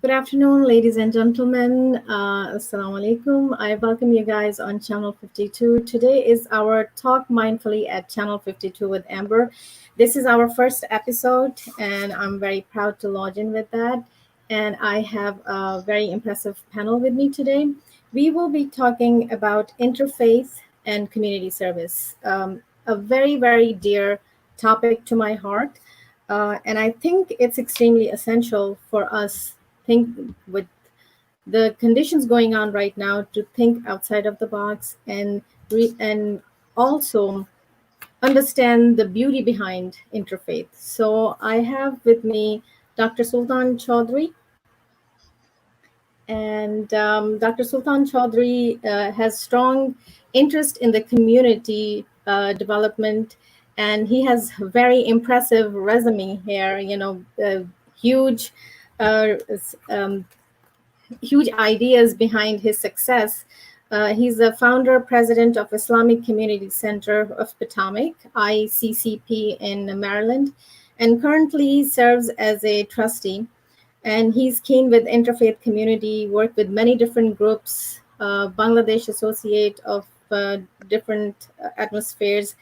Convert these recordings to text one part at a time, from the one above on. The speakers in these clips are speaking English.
Good afternoon, ladies and gentlemen. Assalamu alaikum. I welcome you guys on Channel 52. Today is our Talk Mindfully at Channel 52 with Amber. This is our first episode, and I'm very proud to lodge in with that. And I have a very impressive panel with me today. We will be talking about interfaith and community service, a very, very dear topic to my heart. And I think it's extremely essential for us think with the conditions going on right now to think outside of the box and also understand the beauty behind interfaith. So I have with me Dr. Sultan Chowdhury, and Dr. Sultan Chowdhury has strong interest in the community development, and he has very impressive resume here. Huge uh, um, huge ideas behind his success. He's the founder, president of Islamic Community Center of Potomac, ICCP in Maryland, and currently serves as a trustee. And he's keen with interfaith community, worked with many different groups, Bangladesh Associate of different atmospheres.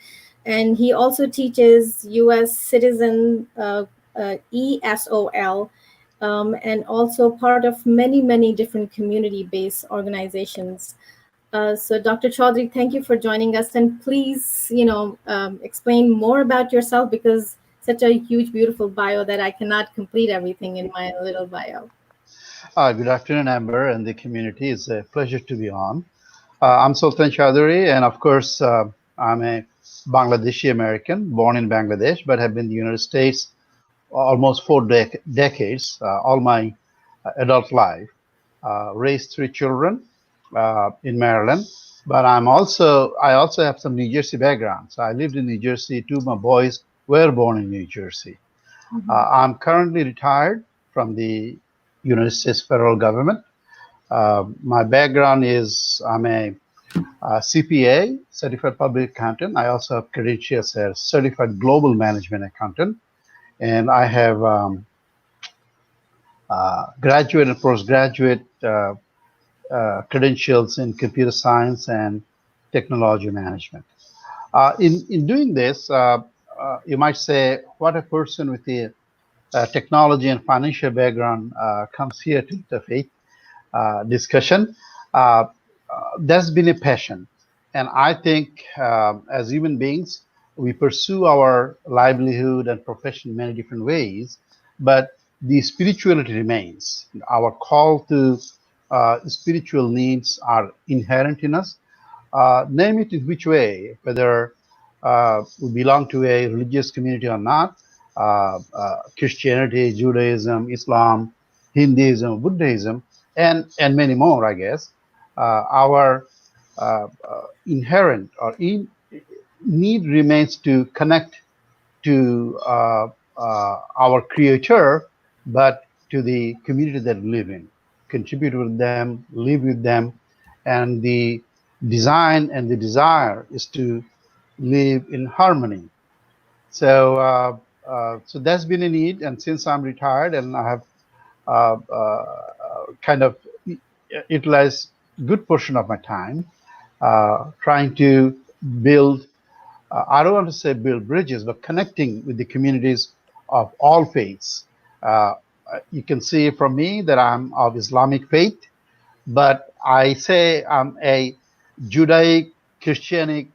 And he also teaches U.S. citizen ESOL, and also part of many, many different community-based organizations. So Dr. Chaudhry, thank you for joining us. And please, explain more about yourself, because such a huge, beautiful bio that I cannot complete everything in my little bio. Good afternoon, Amber, and the community. It's a pleasure to be on. I'm Sultan Chowdhury, and of course, I'm a Bangladeshi American, born in Bangladesh, but have been in the United States almost four decades, all my adult life. Raised three children in Maryland, but I also have some New Jersey background. So I lived in New Jersey. Two of my boys were born in New Jersey. I'm currently retired from the United States federal government. My background is I'm a CPA, certified public accountant. I also have credentials as certified global management accountant, and I have graduate and postgraduate credentials in computer science and technology management. In doing this, you might say, what a person with the technology and financial background comes here to interfaith discussion. That's been a passion. And I think as human beings, we pursue our livelihood and profession in many different ways, but the spirituality remains. Our call to spiritual needs are inherent in us. Name it in which way, whether we belong to a religious community or not, Christianity, Judaism, Islam, Hinduism, Buddhism, and many more, I guess. Our inherent or need remains to connect to our Creator, but to the community that we live in, contribute with them, live with them, and the design and the desire is to live in harmony. So that's been a need, and since I'm retired and I have kind of utilized good portion of my time trying to build. I don't want to say build bridges, but connecting with the communities of all faiths. Uh, you can see from me that I'm of Islamic faith, but I say I'm a Judaic, Christianic,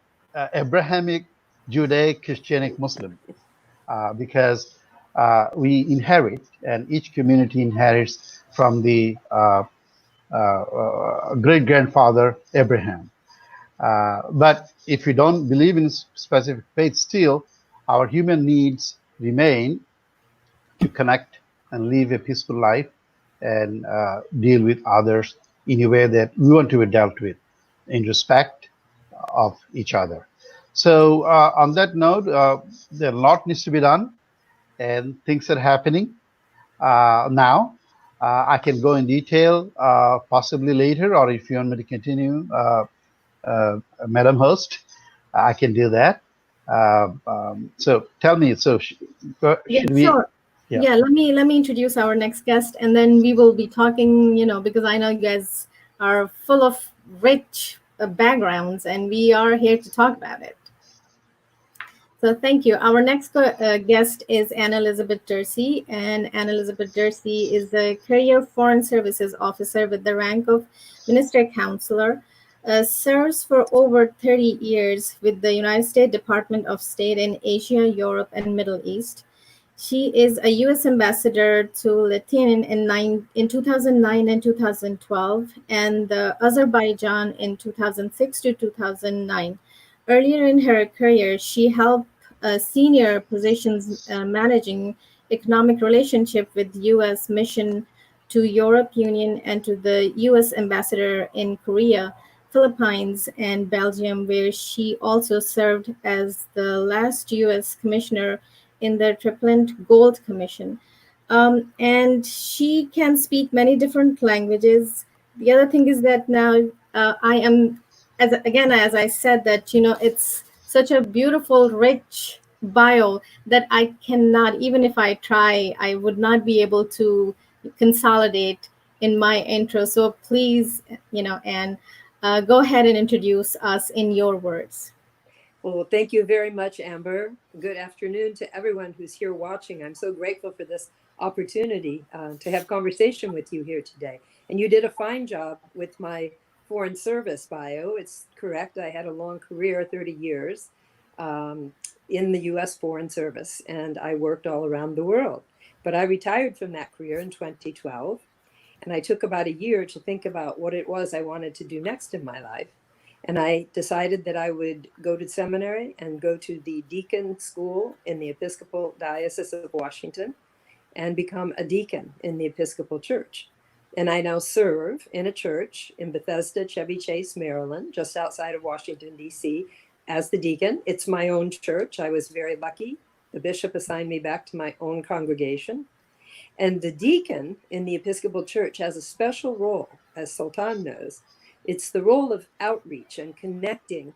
Abrahamic, Judaic, Christianic Muslim, because we inherit, and each community inherits from the great grandfather Abraham. But if we don't believe in specific faith, still our human needs remain to connect and live a peaceful life and deal with others in a way that we want to be dealt with in respect of each other. So on that note, there a lot needs to be done, and things are happening now. I can go in detail possibly later, or if you want me to continue, Madam Host, I can do that. So tell me, so Yeah, should we? sure. Yeah, let me introduce our next guest, and then we will be talking, because I know you guys are full of rich backgrounds, and we are here to talk about it. So thank you. Our next guest is Anne Elizabeth Derse, and Anne Elizabeth Derse is a career foreign services officer with the rank of minister counselor. Serves for over 30 years with the United States Department of State in Asia, Europe, and Middle East. She is a U.S. ambassador to Latin in 2009 and 2012, and Azerbaijan in 2006 to 2009. Earlier in her career, she held senior positions managing economic relationship with U.S. mission to Europe Union and to the U.S. ambassador in Korea, Philippines, and Belgium, where she also served as the last U.S. commissioner in the Tripartite Gold Commission. And she can speak many different languages. The other thing is that now I am, as I said, that it's such a beautiful, rich bio that I cannot, even if I try, I would not be able to consolidate in my intro. So please, and go ahead and introduce us in your words. Well, thank you very much, Amber. Good afternoon to everyone who's here watching. I'm so grateful for this opportunity to have conversation with you here today. And you did a fine job with my foreign service bio. It's correct. I had a long career, 30 years, in the U.S. Foreign Service, and I worked all around the world. But I retired from that career in 2012, and I took about a year to think about what it was I wanted to do next in my life. And I decided that I would go to seminary and go to the Deacon School in the Episcopal Diocese of Washington and become a deacon in the Episcopal Church. And I now serve in a church in Bethesda, Chevy Chase, Maryland, just outside of Washington, D.C., as the deacon. It's my own church. I was very lucky. The bishop assigned me back to my own congregation. And the deacon in the Episcopal Church has a special role, as Sultan knows. It's the role of outreach and connecting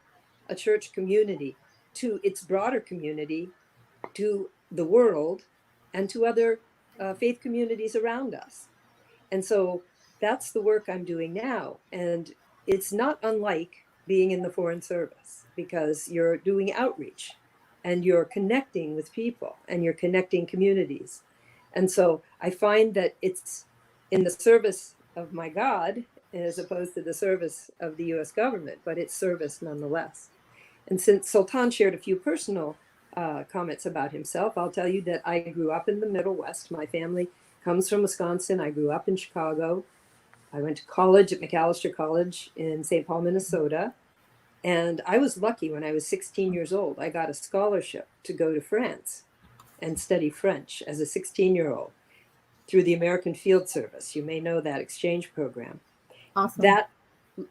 a church community to its broader community, to the world, and to other faith communities around us. And so that's the work I'm doing now. And it's not unlike being in the Foreign Service, because you're doing outreach and you're connecting with people and you're connecting communities. And so I find that it's in the service of my God as opposed to the service of the US government, but it's service nonetheless. And since Sultan shared a few personal comments about himself, I'll tell you that I grew up in the Middle West. My family comes from Wisconsin. I grew up in Chicago. I went to college at Macalester College in St. Paul, Minnesota. And I was lucky when I was 16 years old. I got a scholarship to go to France and study French as a 16-year-old through the American Field Service. You may know that exchange program. Awesome.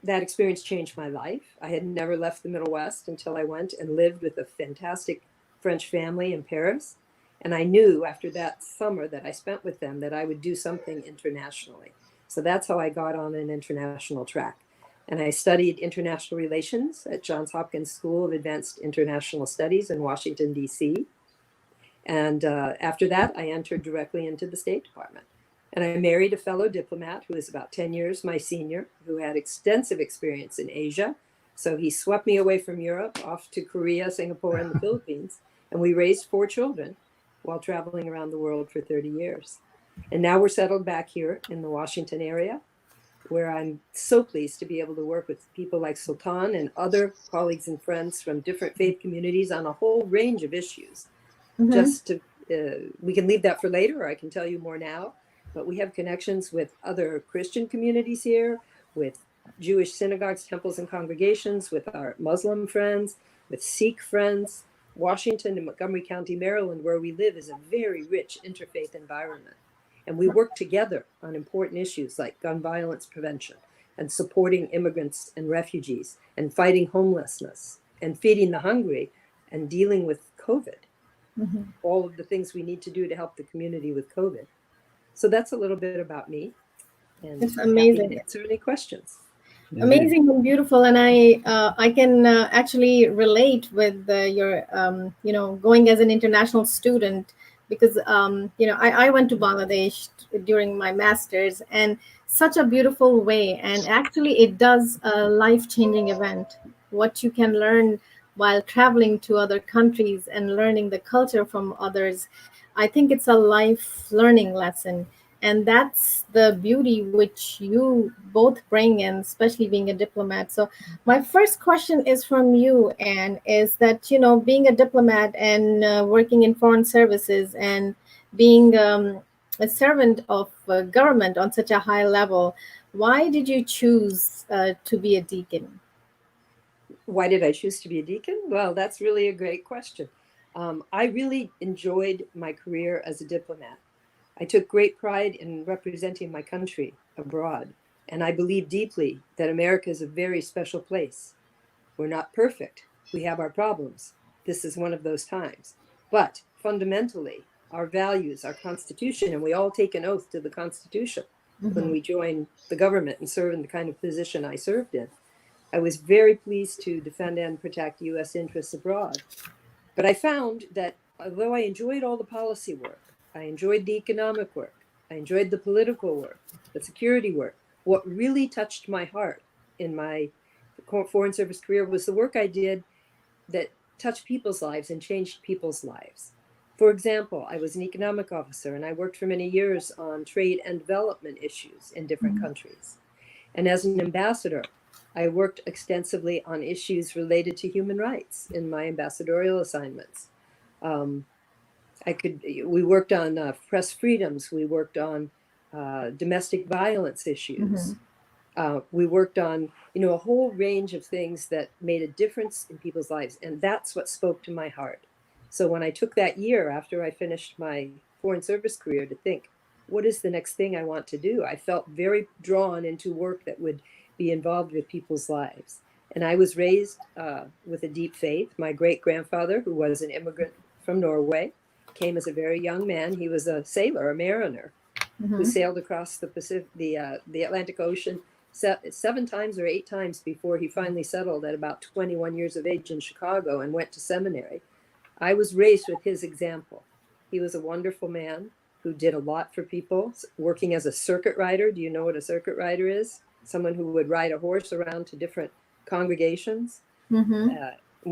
That experience changed my life. I had never left the Middle West until I went and lived with a fantastic French family in Paris. And I knew after that summer that I spent with them that I would do something internationally. So that's how I got on an international track. And I studied international relations at Johns Hopkins School of Advanced International Studies in Washington, D.C. And after that, I entered directly into the State Department. And I married a fellow diplomat who is about 10 years my senior, who had extensive experience in Asia. So he swept me away from Europe, off to Korea, Singapore, and the Philippines. And we raised 4 children while traveling around the world for 30 years. And now we're settled back here in the Washington area, where I'm so pleased to be able to work with people like Sultan and other colleagues and friends from different faith communities on a whole range of issues. Mm-hmm. Just to, we can leave that for later, or I can tell you more now. But we have connections with other Christian communities here, with Jewish synagogues, temples, and congregations, with our Muslim friends, with Sikh friends. Washington and Montgomery County, Maryland, where we live, is a very rich interfaith environment. And we work together on important issues like gun violence prevention and supporting immigrants and refugees and fighting homelessness and feeding the hungry and dealing with COVID. Mm-hmm. All of the things we need to do to help the community with COVID. So that's a little bit about me. And it's amazing. To answer any questions. Amazing and beautiful, and I can actually relate with your going as an international student because I went to Bangladesh during my master's, and such a beautiful way, and actually it does a life-changing event. What you can learn while traveling to other countries and learning the culture from others, I think it's a life learning lesson. And that's the beauty which you both bring in, especially being a diplomat. So my first question is from you, and is that, being a diplomat and working in foreign services and being a servant of government on such a high level, why did you choose to be a deacon? Why did I choose to be a deacon? Well, that's really a great question. I really enjoyed my career as a diplomat. I took great pride in representing my country abroad, and I believe deeply that America is a very special place. We're not perfect. We have our problems. This is one of those times. But fundamentally, our values, our Constitution, and we all take an oath to the Constitution when we join the government and serve in the kind of position I served in. I was very pleased to defend and protect U.S. interests abroad. But I found that although I enjoyed all the policy work, I enjoyed the economic work, I enjoyed the political work, the security work, what really touched my heart in my Foreign Service career was the work I did that touched people's lives and changed people's lives. For example, I was an economic officer and I worked for many years on trade and development issues in different countries. And as an ambassador, I worked extensively on issues related to human rights in my ambassadorial assignments. We worked on press freedoms. We worked on domestic violence issues. We worked on, a whole range of things that made a difference in people's lives. And that's what spoke to my heart. So when I took that year after I finished my Foreign Service career to think, what is the next thing I want to do? I felt very drawn into work that would be involved with people's lives. And I was raised with a deep faith. My great-grandfather, who was an immigrant from Norway, came as a very young man. He was a sailor, a mariner, who sailed across the Atlantic Ocean 7 times or 8 times before he finally settled at about 21 years of age in Chicago and went to seminary. I was raised with his example. He was a wonderful man who did a lot for people, working as a circuit rider. Do you know what a circuit rider is? Someone who would ride a horse around to different congregations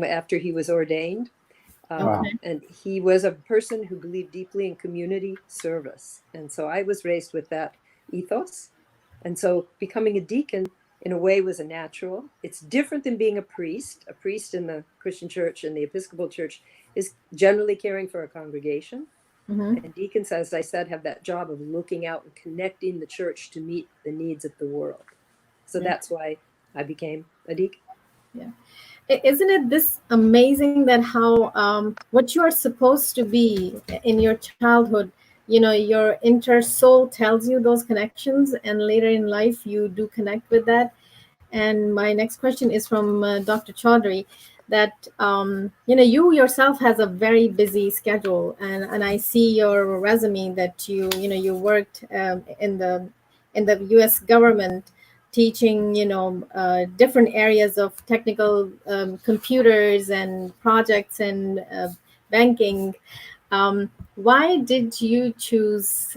after he was ordained. And he was a person who believed deeply in community service. And so I was raised with that ethos. And so becoming a deacon, in a way, was a natural. It's different than being a priest. A priest in the Christian church and the Episcopal church is generally caring for a congregation. And deacons, as I said, have that job of looking out and connecting the church to meet the needs of the world. So that's why I became a deacon. Yeah. Isn't it this amazing that how what you are supposed to be in your childhood, your inner soul tells you those connections, and later in life you do connect with that. And my next question is from Dr. Chowdhury, that you yourself has a very busy schedule, and I see your resume that you worked in the U.S. government, teaching different areas of technical computers and projects and banking. Why did you choose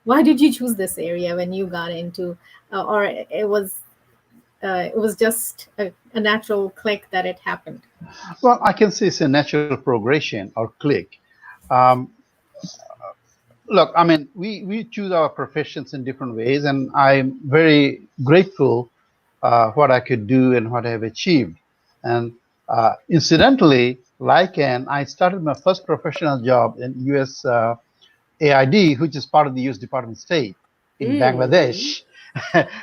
this area when you got into, or it was just a natural click that it happened? Well, I can say it's a natural progression or click. Um, Look, I mean, we choose our professions in different ways, and I'm very grateful what I could do and what I have achieved. And incidentally, like Anne, I started my first professional job in U.S. AID, which is part of the U.S. Department of State in Bangladesh.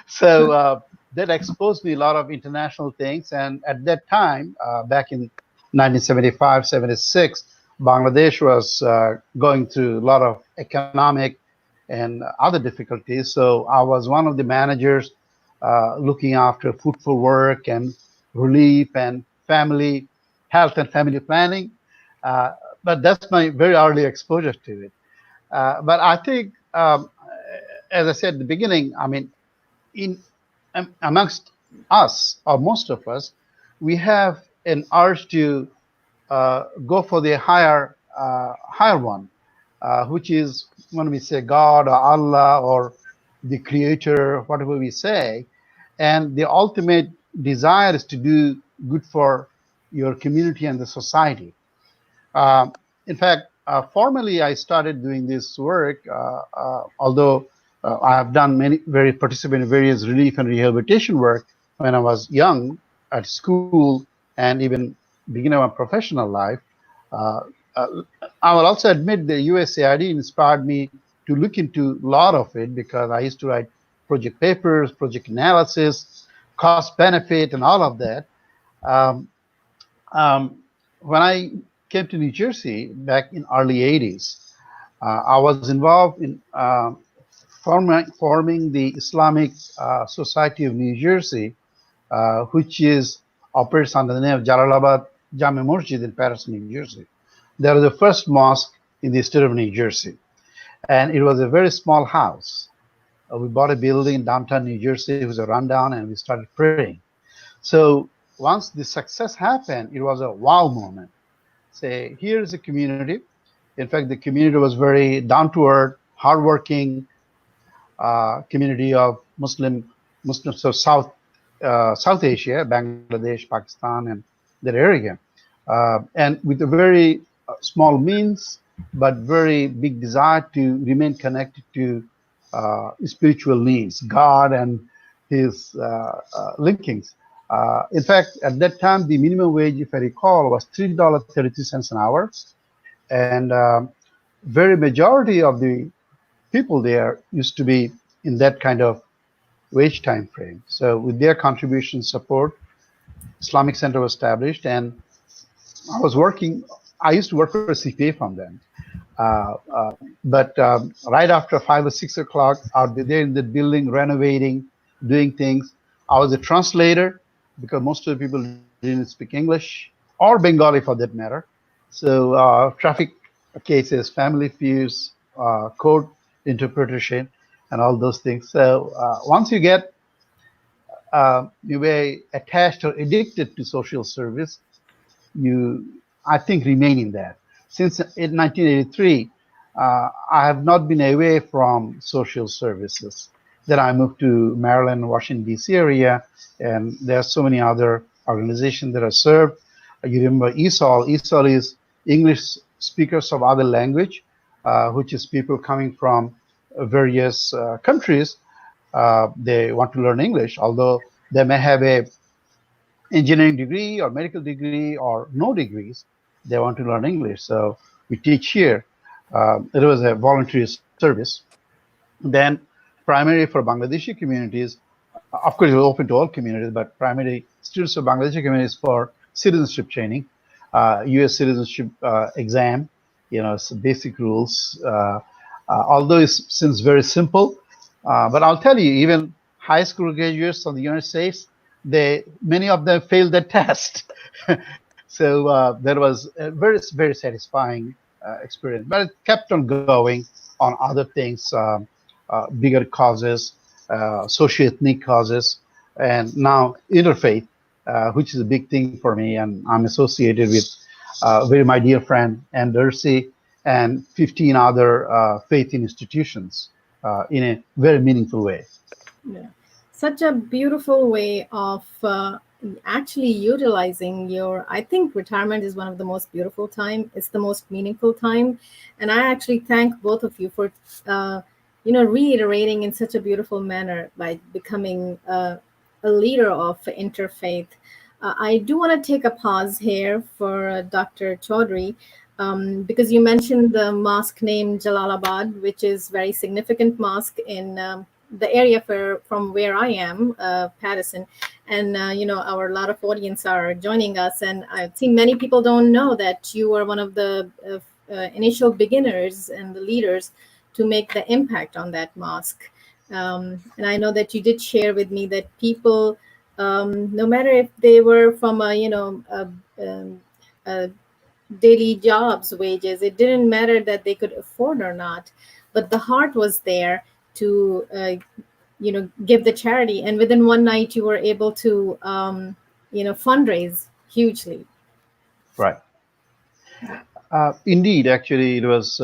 So that exposed me a lot of international things. And at that time, back in 1975, 76, Bangladesh was going through a lot of economic and other difficulties. So I was one of the managers looking after food for work and relief and family health and family planning. But that's my very early exposure to it. But I think, as I said at the beginning, I mean, in amongst us, or most of us, we have an urge to go for the higher one. which is when we say God or Allah or the Creator, whatever we say, and the ultimate desire is to do good for your community and the society. Um, in fact, formally, I started doing this work, although I have done participated in various relief and rehabilitation work when I was young at school and even beginning of my professional life. Uh, uh, I will also admit the USAID inspired me to look into a lot of it because I used to write project papers, project analysis, cost benefit, and all of that. Um, when I came to New Jersey back in early 80s, I was involved in forming the Islamic Society of New Jersey, which is operates under the name of Jalalabad Jami Masjid in Paterson, New Jersey. They were the first mosque in the state of New Jersey, and it was a very small house. We bought a building in downtown New Jersey. It was a rundown, and we started praying. So once the success happened, it was a wow moment. Say, here is a community. In fact, the community was very down to earth, hardworking community of Muslims of South Asia, Bangladesh, Pakistan, and that area, and with a very small means, but very big desire to remain connected to spiritual needs, God and His linkings. In fact, at that time, the minimum wage, if I recall, was $3.32 an hour, and very majority of the people there used to be in that kind of wage time frame. So with their contribution support, Islamic Center was established, and I used to work for a CPA from them. But right after 5 or 6 o'clock, I'd be there in the building, renovating, doing things. I was a translator because most of the people didn't speak English or Bengali for that matter. So traffic cases, family feuds, court interpretation, and all those things. So once you be attached or addicted to social service, you, I think, remain in that. Since in 1983, I have not been away from social services. Then I moved to Maryland, Washington, D.C. area, and there are so many other organizations that I served. You remember ESOL. ESOL is English speakers of other language, which is people coming from various countries. They want to learn English, although they may have a engineering degree or medical degree or no degrees, they want to learn English. So we teach here. It was a voluntary service. Then primarily for Bangladeshi communities, of course, it was open to all communities, but primarily students of Bangladeshi communities for citizenship training, U.S. citizenship exam, some basic rules. Although it seems very simple, but I'll tell you, even high school graduates of the United States, many of them failed the test. So that was a very satisfying experience. But it kept on going on other things, bigger causes, socio-ethnic causes, and now interfaith, which is a big thing for me. And I'm associated with my dear friend Anne Derse and 15 other faith institutions in a very meaningful way. Yeah. Such a beautiful way of actually utilizing I think retirement is one of the most beautiful time. It's the most meaningful time. And I actually thank both of you for, reiterating in such a beautiful manner by becoming a leader of interfaith. I do want to take a pause here for Dr. Chowdhury, because you mentioned the mosque named Jalalabad, which is very significant mosque in the area from where I am, Paterson, and our lot of audience are joining us, and I think many people don't know that you were one of the initial beginners and the leaders to make the impact on that mosque. And I know that you did share with me that people, no matter if they were from a daily jobs, wages, it didn't matter that they could afford or not, but the heart was there to give the charity, and within one night you were able to fundraise hugely. Right. Indeed, actually, it was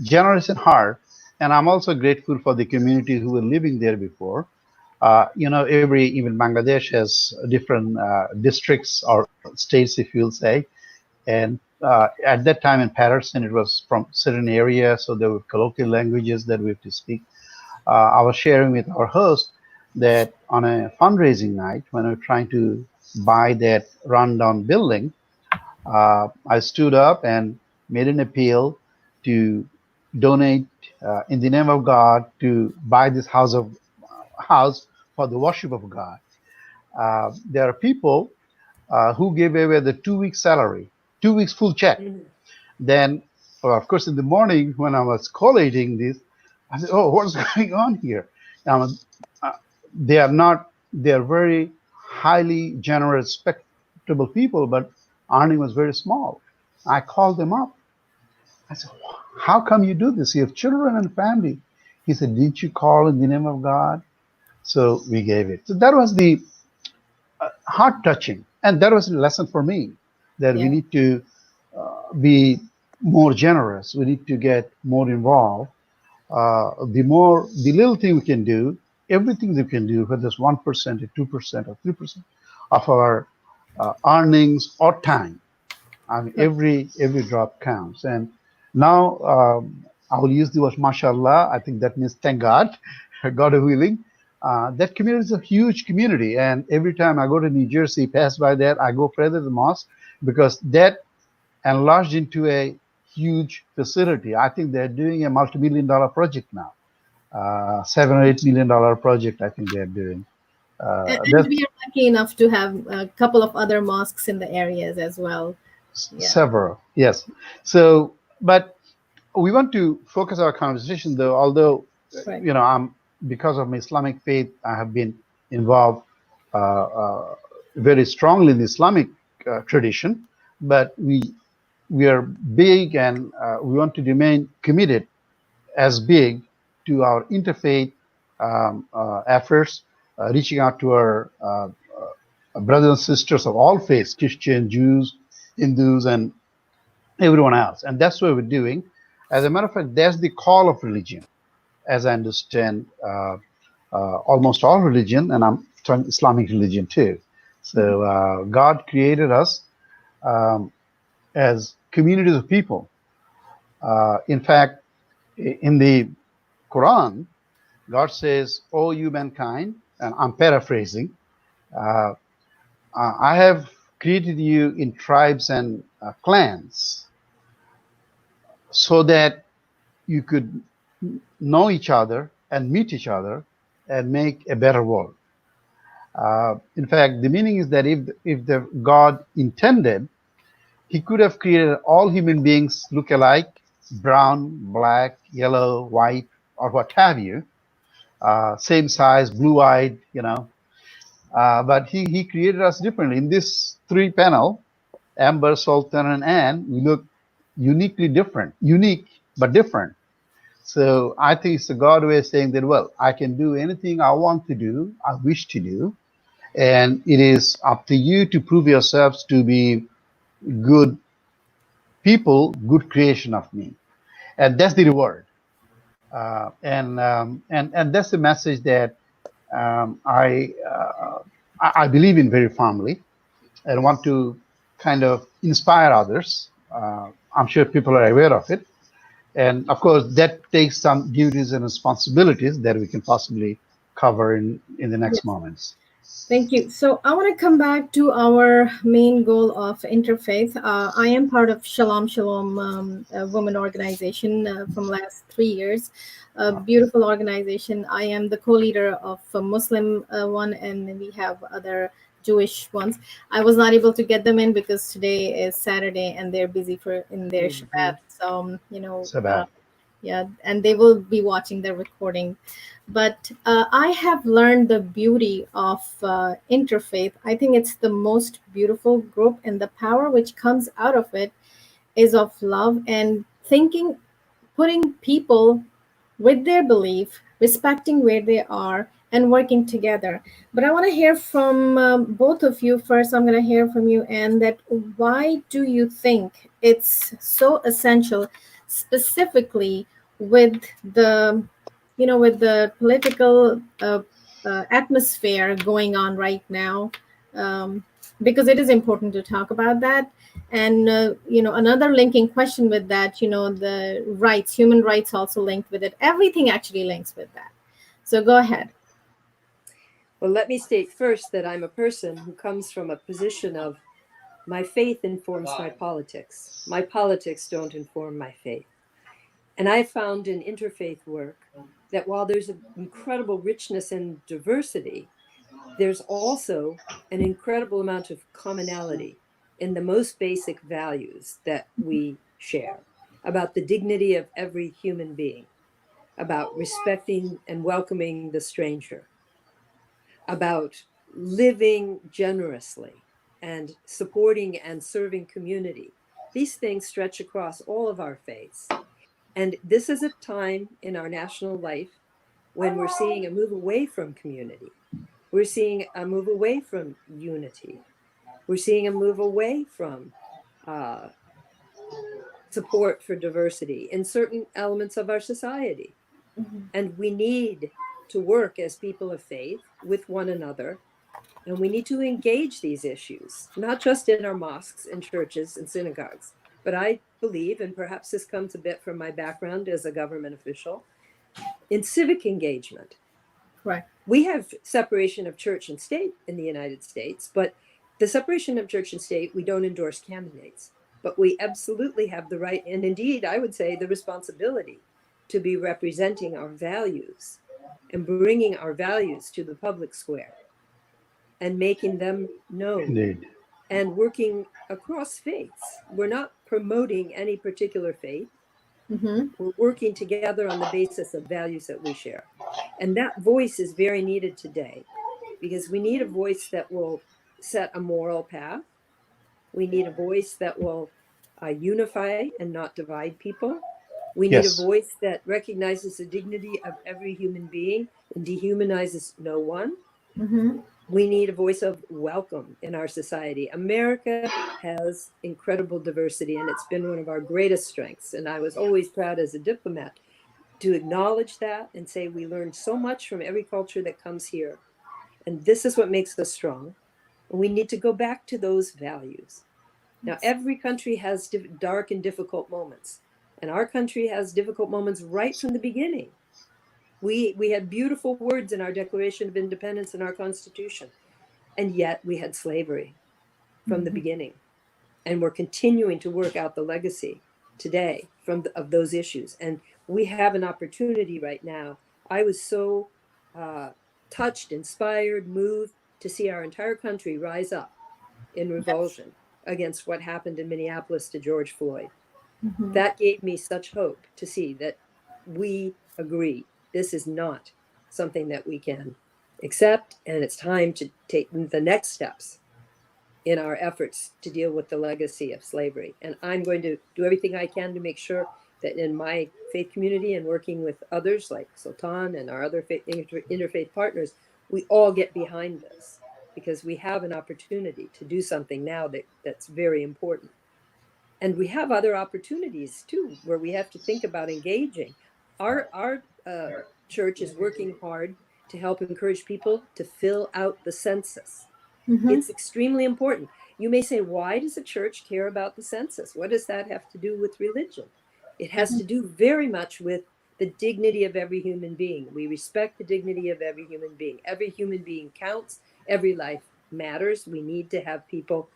generous in heart, and I'm also grateful for the community who were living there before. Even Bangladesh has different districts or states, if you'll say. And at that time in Patterson, it was from certain area, so there were colloquial languages that we have to speak. I was sharing with our host that on a fundraising night, when we were trying to buy that rundown building, I stood up and made an appeal to donate in the name of God to buy this house for the worship of God. There are people who gave away the 2 weeks salary, 2 weeks full check. Mhm. Then, well, of course, in the morning when I was collating this, I said, "Oh, what's going on here?" Um, uh, they are not. They are very highly generous, respectable people, but earning was very small. I called them up. I said, "How come you do this? You have children and family." He said, "Didn't you call in the name of God?" So we gave it. So that was the heart touching, and that was a lesson for me that we Yeah. need to be more generous. We need to get more involved. The little thing we can do, everything we can do, whether it's 1% or 2% or 3% of our earnings or time. I mean, every drop counts. And now I will use the word mashallah. I think that means thank God, God willing. That community is a huge community, and every time I go to New Jersey, pass by that, I go further to the mosque because that enlarged into a huge facility. I think they're doing a multi-million-dollar project now, $7 or $8 million project. I think they're doing. And That's we are lucky enough to have a couple of other mosques in the areas as well. Yeah. several, yes. So, but we want to focus our conversation, though. Although, Right. I'm because of my Islamic faith, I have been involved very strongly in the Islamic tradition. But we are big, and we want to remain committed as big to our interfaith efforts, reaching out to our brothers and sisters of all faiths, Christian, Jews, Hindus, and everyone else. And that's what we're doing. As a matter of fact, that's the call of religion, as I understand almost all religion, and I'm talking Islamic religion too. Mhm. So God created us um, as communities of people. In fact, in the Quran, God says, "O you mankind," and I'm paraphrasing, uh, I have created you in tribes and clans so that you could know each other and meet each other and make a better world. In fact, the meaning is that if the God intended, He could have created all human beings look alike, brown, black, yellow, white, or what have you, same size, blue-eyed, but he created us differently. In this three panel, Amber, Sultan, and Anne, we look uniquely different, unique but different. So I think it's a God way of saying that, well, I can do anything I want to do, I wish to do, and it is up to you to prove yourselves to be good people, good creation of me, and that's the reward. And that's the message that I believe in very firmly, and want to kind of inspire others. I'm sure people are aware of it. And of course, that takes some duties and responsibilities that we can possibly cover in the next moments. Thank you. So I want to come back to our main goal of interfaith. I am part of Shalom Shalom Women Organization from last 3 years. A beautiful organization. I am the co-leader of a Muslim one, and we have other Jewish ones. I was not able to get them in because today is Saturday and they're busy for in their Mhm. Shabbat. So So bad. yeah, and they will be watching the recording. But I have learned the beauty of interfaith. I think it's the most beautiful group, and the power which comes out of it is of love and thinking, putting people with their belief, respecting where they are, and working together. But I want to hear from both of you first. I'm going to hear from you, and that why do you think it's so essential, specifically with the, with the political atmosphere going on right now, because it is important to talk about that. And another linking question with that, the rights, human rights also linked with it. Everything actually links with that. So go ahead. Well, let me state first that I'm a person who comes from a position of my faith informs my politics. My politics don't inform my faith. And I found in interfaith work that while there's an incredible richness and diversity, there's also an incredible amount of commonality in the most basic values that we share about the dignity of every human being, about respecting and welcoming the stranger, about living generously and supporting and serving community. These things stretch across all of our faiths. And this is a time in our national life when we're seeing a move away from community. We're seeing a move away from unity. We're seeing a move away from uh, support for diversity in certain elements of our society. And we need to work as people of faith with one another. And we need to engage these issues, not just in our mosques and churches and synagogues, but I believe, and perhaps this comes a bit from my background as a government official, in civic engagement. Right. We have separation of church and state in the United States, but the separation of church and state, we don't endorse candidates, but we absolutely have the right, and indeed, I would say the responsibility to be representing our values and bringing our values to the public square and making them known. Indeed. And working across faiths. We're not promoting any particular faith. Mm-hmm. We're working together on the basis of values that we share. And that voice is very needed today because we need a voice that will set a moral path. We need a voice that will unify and not divide people. We need a Yes. voice that recognizes the dignity of every human being and dehumanizes no one. Mm-hmm. We need a voice of welcome in our society. America has incredible diversity, and it's been one of our greatest strengths. And I was always proud as a diplomat to acknowledge that and say we learned so much from every culture that comes here. And this is what makes us strong. And we need to go back to those values. Now, every country has dark and difficult moments. And our country has difficult moments right from the beginning. We had beautiful words in our Declaration of Independence and our Constitution, and yet we had slavery from the beginning. And we're continuing to work out the legacy today of those issues. And we have an opportunity right now. I was so touched, inspired, moved to see our entire country rise up in revulsion against what happened in Minneapolis to George Floyd. Mm-hmm. That gave me such hope to see that we agree this is not something that we can accept, and it's time to take the next steps in our efforts to deal with the legacy of slavery. And I'm going to do everything I can to make sure that in my faith community and working with others like Sultan and our other interfaith partners, we all get behind this because we have an opportunity to do something now that's very important. And we have other opportunities too, where we have to think about engaging. Our church is working hard to help encourage people to fill out the census. Mm-hmm. It's extremely important. You may say, why does a church care about the census? What does that have to do with religion? It has to do very much with the dignity of every human being. We respect the dignity of every human being. Every human being counts. Every life matters. We need to have people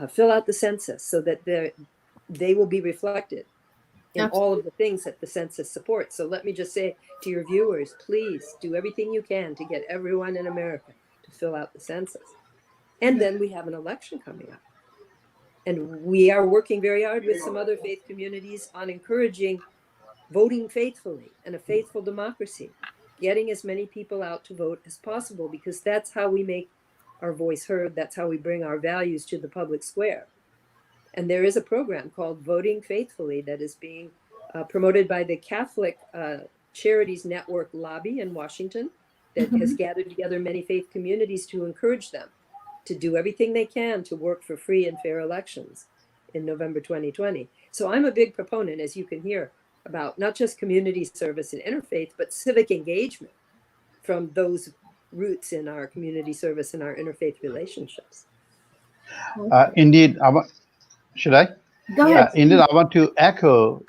fill out the census so that they will be reflected in all of the things that the census supports. So let me just say to your viewers, please do everything you can to get everyone in America to fill out the census. And then we have an election coming up. And we are working very hard with some other faith communities on encouraging voting faithfully and a faithful democracy, getting as many people out to vote as possible, because that's how we make our voice heard. That's how we bring our values to the public square. And there is a program called Voting Faithfully that is being promoted by the Catholic Charities Network Lobby in Washington that has gathered together many faith communities to encourage them to do everything they can to work for free and fair elections in November 2020. So I'm a big proponent, as you can hear, about not just community service and interfaith, but civic engagement from those roots in our community service and our interfaith relationships. Indeed, should I? Go ahead. Indeed, I want to echo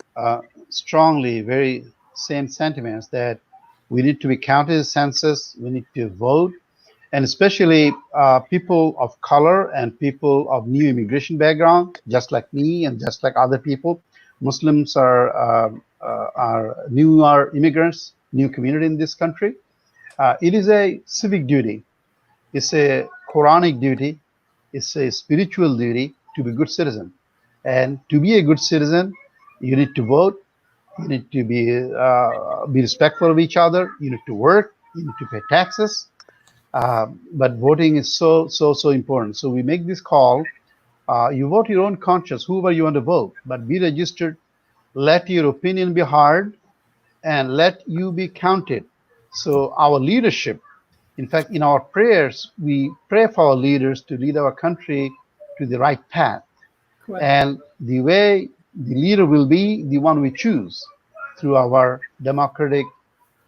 strongly very same sentiments that we need to be counted as census, we need to vote, and especially people of color and people of new immigration background, just like me and just like other people. Muslims are newer immigrants, new community in this country. It is a civic duty. It's a Quranic duty. It's a spiritual duty to be a good citizen. And to be a good citizen, you need to vote. You need to be respectful of each other. You need to work. You need to pay taxes. But voting is so important. So we make this call. You vote your own conscience, whoever you want to vote, but be registered. Let your opinion be heard, and let you be counted. So our leadership, in fact, in our prayers, we pray for our leaders to lead our country to the right path. Correct. And the way the leader will be the one we choose through our democratic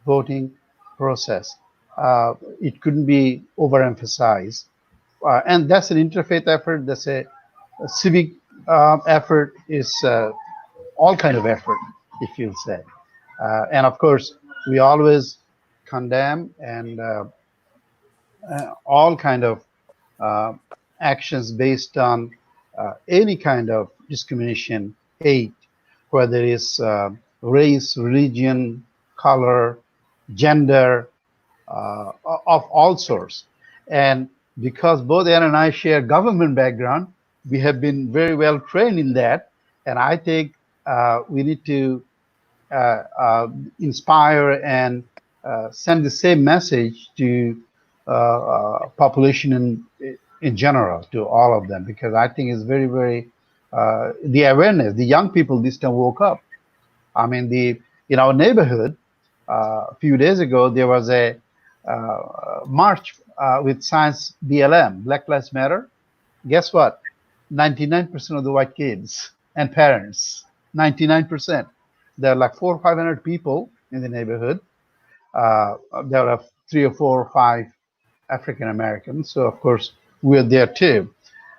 voting process. It couldn't be overemphasized. And that's an interfaith effort. That's a civic effort. Is all kind of effort, if you'll say. And of course, we always condemn and all kind of actions based on any kind of discrimination, hate, whether it's race, religion, color, gender, of all sorts. And because both Ann and I share government background, we have been very well trained in that. And I think we need to inspire and send the same message to population in general, to all of them, because I think it's very the awareness. The young people this time woke up. I mean, in our neighborhood a few days ago there was a march with Science BLM, Black Lives Matter. Guess what? 99% of the white kids and parents. 99%. There are like 400 or 500 people in the neighborhood. There are 3 or 4 or 5 African Americans. So of course we're there too.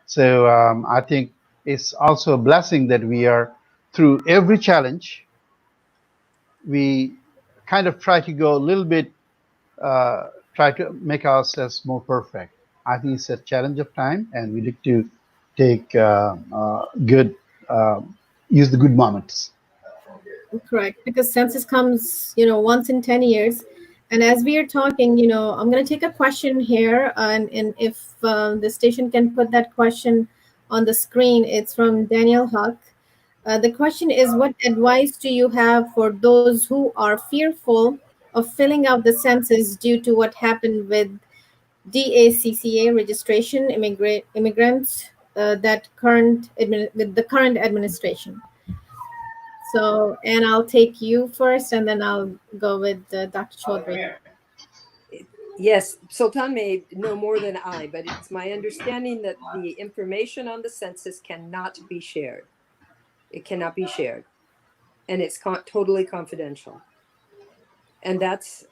So I think it's also a blessing that we are, through every challenge, we kind of try to go a little bit, try to make ourselves more perfect. I think it's a challenge of time, and we need to take use the good moments. Correct, because census comes, once in 10 years. And as we are talking, I'm going to take a question here, and if the station can put that question on the screen, it's from Daniel Huck. The question is, what advice do you have for those who are fearful of filling out the census due to what happened with DACCA registration immigrants with the current administration? So, and I'll take you first, and then I'll go with Dr. Chowdhury. Yes, Sultan may know more than I, but it's my understanding that the information on the census cannot be shared. It cannot be shared, and it's totally confidential. And that's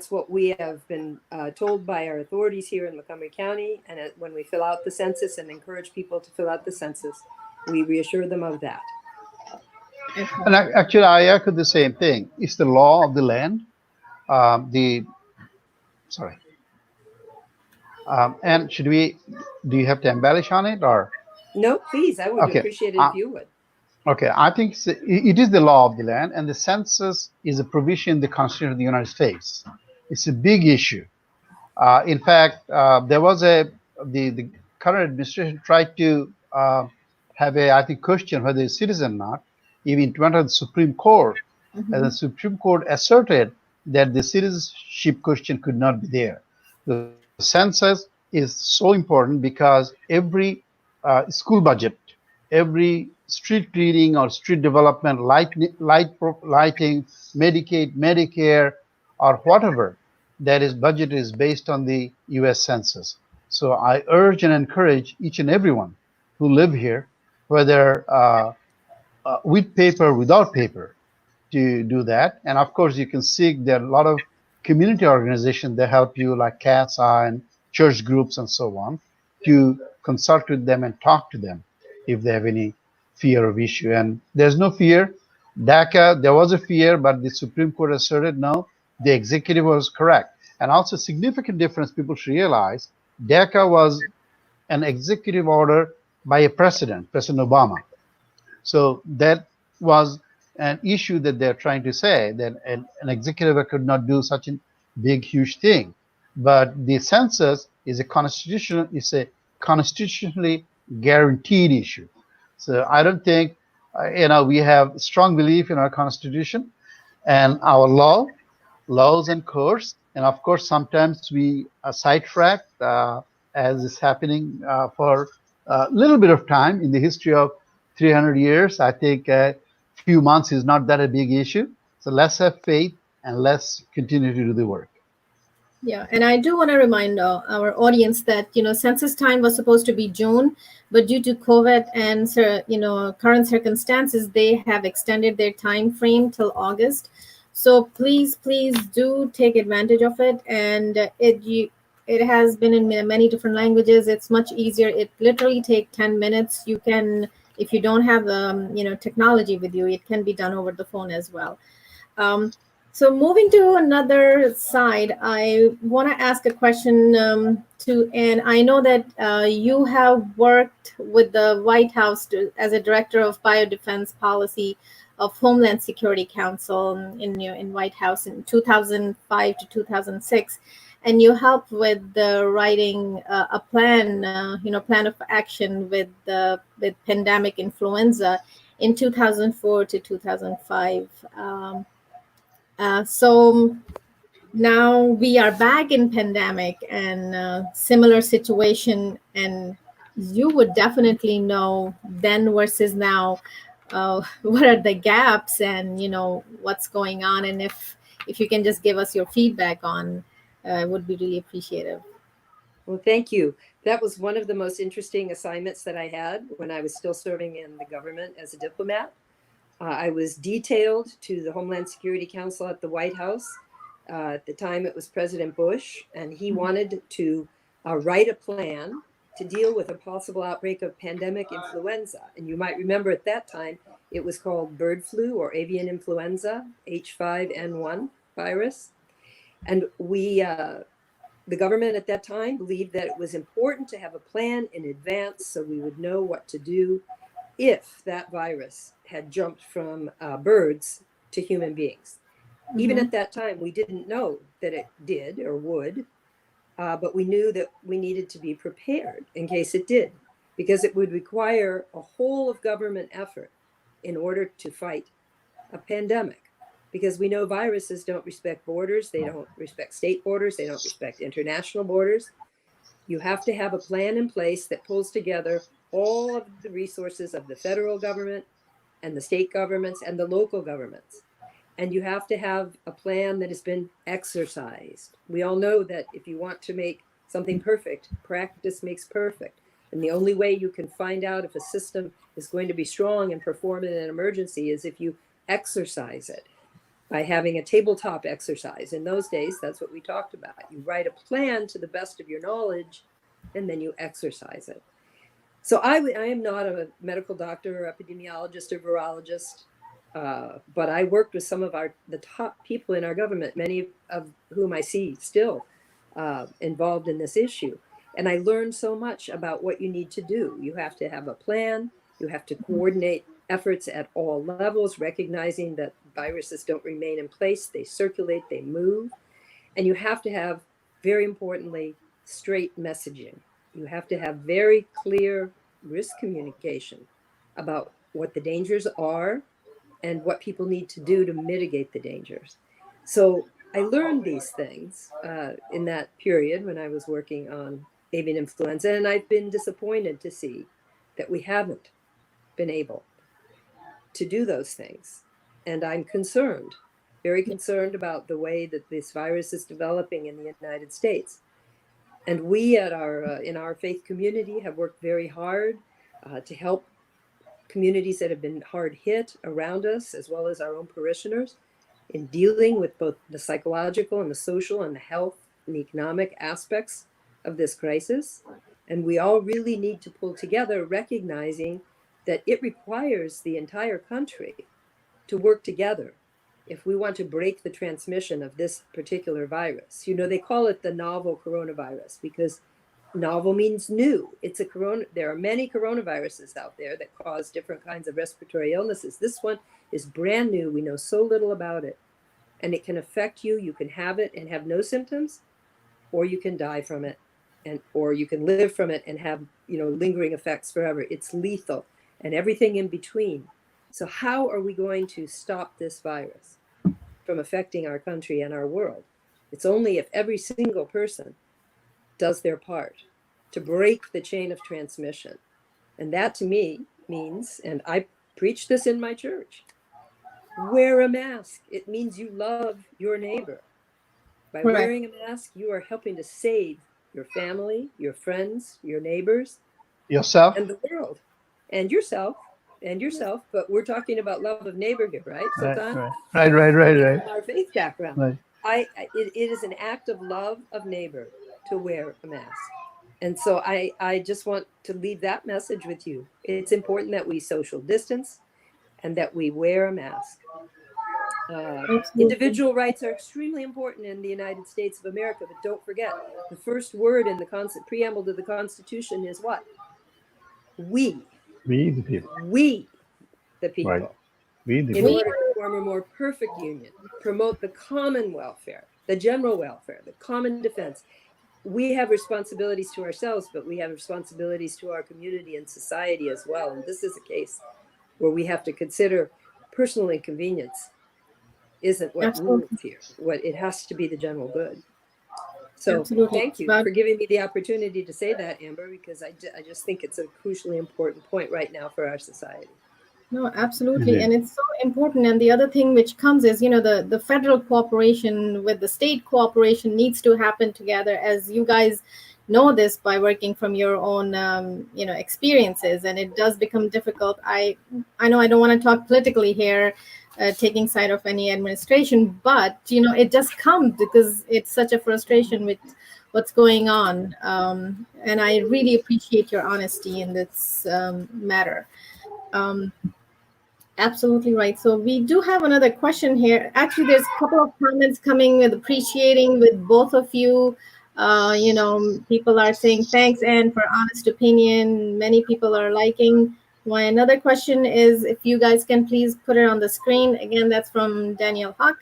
what we have been told by our authorities here in Montgomery County. And when we fill out the census and encourage people to fill out the census, we reassure them of that. And actually, I echo the same thing. It's the law of the land. And do you have to embellish on it, or? No, please. I would appreciate it if you would. Okay, I think it is the law of the land, and the census is a provision in the Constitution of the United States. It's a big issue. In fact, there was the current administration tried to have question whether it's citizen or not. Even it went to the Supreme Court, and the Supreme Court asserted that the citizenship question could not be there. The census is so important because every school budget, every street cleaning or street development, lighting, Medicaid, Medicare, or whatever that is budget is based on the U.S. Census. So I urge and encourage each and everyone who live here whether with paper, without paper, to do that. And of course, you can seek there are a lot of community organizations that help you, like CASA and church groups and so on, to consult with them and talk to them if they have any fear of issue. And there's no fear. DACA, there was a fear, but the Supreme Court asserted no, the executive was correct. And also, significant difference people should realize, DACA was an executive order by a president, President Obama. So that was an issue that they're trying to say, that an executive could not do such a big, huge thing. But the census is a constitutionally guaranteed issue. So I don't think, we have strong belief in our constitution and our laws and courts. And of course, sometimes we sidetrack, as is happening for a little bit of time in the history of 300 years. I think a few months is not that a big issue. So let's have faith and let's continue to do the work. Yeah, and I do want to remind our audience that census time was supposed to be June, but due to COVID and current circumstances, they have extended their time frame till August. So please do take advantage of it. And it has been in many different languages. It's much easier. It literally takes 10 minutes. You can, if you don't have technology with you, it can be done over the phone as well. So moving to another side, I want to ask a question and I know that you have worked with the White House as a director of biodefense policy of Homeland Security Council in White House in 2005 to 2006, and you helped with the writing a plan, plan of action with pandemic influenza in 2004 to 2005. So now we are back in pandemic and similar situation, and you would definitely know then versus now what are the gaps and what's going on, and if you can just give us your feedback on would be really appreciative. Well, thank you. That was one of the most interesting assignments that I had when I was still serving in the government as a diplomat. I was detailed to the Homeland Security Council at the White House. At the time, it was President Bush, and he wanted to write a plan to deal with a possible outbreak of pandemic influenza. And you might remember at that time, it was called bird flu or avian influenza, H5N1 virus. And the government at that time believed that it was important to have a plan in advance so we would know what to do if that virus had jumped from birds to human beings. Mm-hmm. Even at that time, we didn't know that it did or would, but we knew that we needed to be prepared in case it did, because it would require a whole of government effort in order to fight a pandemic, because we know viruses don't respect borders, they don't respect state borders, they don't respect international borders. You have to have a plan in place that pulls together all of the resources of the federal government and the state governments and the local governments. And you have to have a plan that has been exercised. We all know that if you want to make something perfect, practice makes perfect. And the only way you can find out if a system is going to be strong and perform in an emergency is if you exercise it by having a tabletop exercise. In those days, that's what we talked about. You write a plan to the best of your knowledge, and then you exercise it. So I am not a medical doctor or epidemiologist or virologist, but I worked with some of the top people in our government, many of whom I see still involved in this issue. And I learned so much about what you need to do. You have to have a plan. You have to coordinate efforts at all levels, recognizing that viruses don't remain in place. They circulate, they move. And you have to have, very importantly, straight messaging. You have to have very clear risk communication about what the dangers are and what people need to do to mitigate the dangers. So I learned these things in that period when I was working on avian influenza, and I've been disappointed to see that we haven't been able to do those things. And I'm concerned, very concerned about the way that this virus is developing in the United States. And we at in our faith community have worked very hard to help communities that have been hard hit around us, as well as our own parishioners, in dealing with both the psychological and the social and the health and the economic aspects of this crisis. And we all really need to pull together, recognizing that it requires the entire country to work together if we want to break the transmission of this particular virus. You know, they call it the novel coronavirus because novel means new. It's a corona. There are many coronaviruses out there that cause different kinds of respiratory illnesses. This one is brand new. We know so little about it, and it can affect you. You can have it and have no symptoms, or you can die from it, or you can live from it and have, lingering effects forever. It's lethal, and everything in between. So how are we going to stop this virus from affecting our country and our world? It's only if every single person does their part to break the chain of transmission. And that to me means, and I preach this in my church, wear a mask. It means you love your neighbor. By wearing a mask, you are helping to save your family, your friends, your neighbors, yourself, and the world, and yourself. But we're talking about love of neighbor here, right, Sultan? Right. Our faith background. Right. It is an act of love of neighbor to wear a mask. And so I just want to leave that message with you. It's important that we social distance and that we wear a mask. Individual rights are extremely important in the United States of America, but don't forget, the first word in the preamble to the Constitution is what? We. We the people. We, the people. Right. We the in people. order to form a more perfect union, promote the common welfare, the general welfare, the common defense. We have responsibilities to ourselves, but we have responsibilities to our community and society as well. And this is a case where we have to consider personal inconvenience isn't what rules here. What it has to be the general good. So thank you for giving me the opportunity to say that, Amber, because I just think it's a crucially important point right now for our society. No, absolutely. And it's so important. And the other thing which comes is, the federal cooperation with the state cooperation needs to happen together, as you guys know this by working from your own, experiences. And it does become difficult. I know I don't want to talk politically here, taking side of any administration, but, it just comes because it's such a frustration with what's going on. And I really appreciate your honesty in this matter. Absolutely right. So we do have another question here. Actually, there's a couple of comments coming with appreciating with both of you. People are saying thanks, Anne, for honest opinion. Many people are liking. Another question is if you guys can please put it on the screen. Again, that's from Daniel Huck.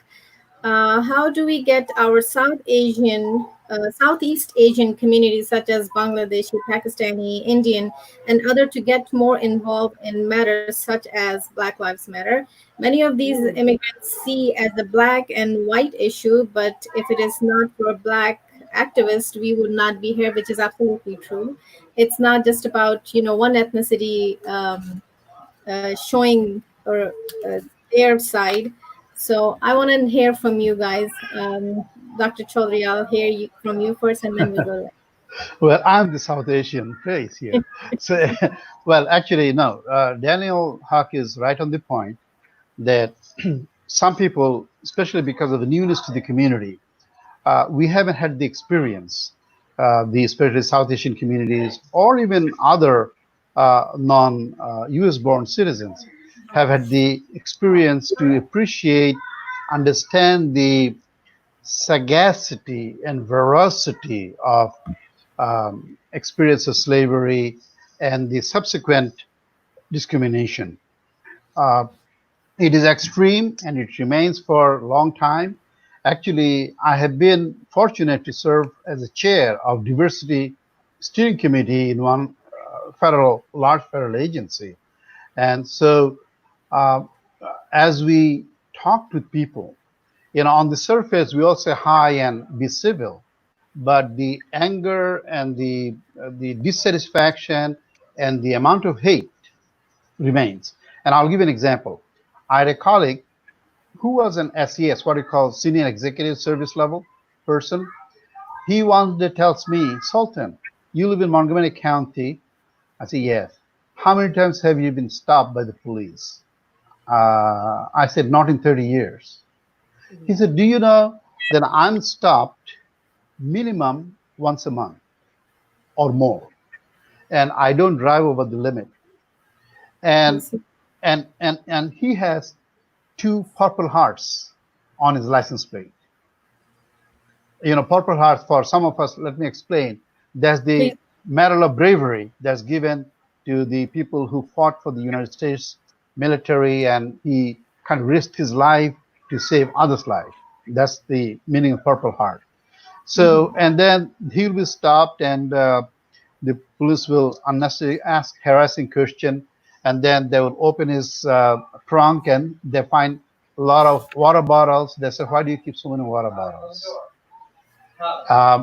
How do we get our Southeast Asian communities such as Bangladeshi, Pakistani, Indian, and other to get more involved in matters such as Black Lives Matter? Many of these immigrants see as a black and white issue, but if it is not for Black activists, we would not be here, which is absolutely true. It's not just about, one ethnicity showing or their side. So I want to hear from you guys. Dr. Chowdhury, I'll hear from you first, and then we'll go. Well, I'm the South Asian face here. So, well, actually, no. Daniel Huck is right on the point that some people, especially because of the newness to the community, we haven't had the experience, especially South Asian communities or even other non-US born citizens have had the experience to appreciate, understand the sagacity and veracity of experience of slavery and the subsequent discrimination. It is extreme and it remains for a long time. Actually, I have been fortunate to serve as a chair of diversity steering committee in one large federal agency. And so as we talk with people, on the surface, we all say hi and be civil, but the anger and the dissatisfaction and the amount of hate remains. And I'll give you an example. I had a colleague who was an SES, what you call senior executive service level person. He one day tells me, Sultan, you live in Montgomery County? I say, yes. how many times have you been stopped by the police? I said, not in 30 years. He said, do you know that I'm stopped minimum once a month or more, and I don't drive over the limit. And Yes. and he has 2 Purple Hearts on his license plate. Purple Hearts, for some of us, let me explain. That's the Please. Medal of Bravery that's given to the people who fought for the United States military, and he kind of risked his life to save others' life. That's the meaning of Purple Heart. So, and then he'll be stopped, and the police will unnecessarily ask harassing question, and then they will open his trunk, and they find a lot of water bottles. They say, why do you keep so many water bottles?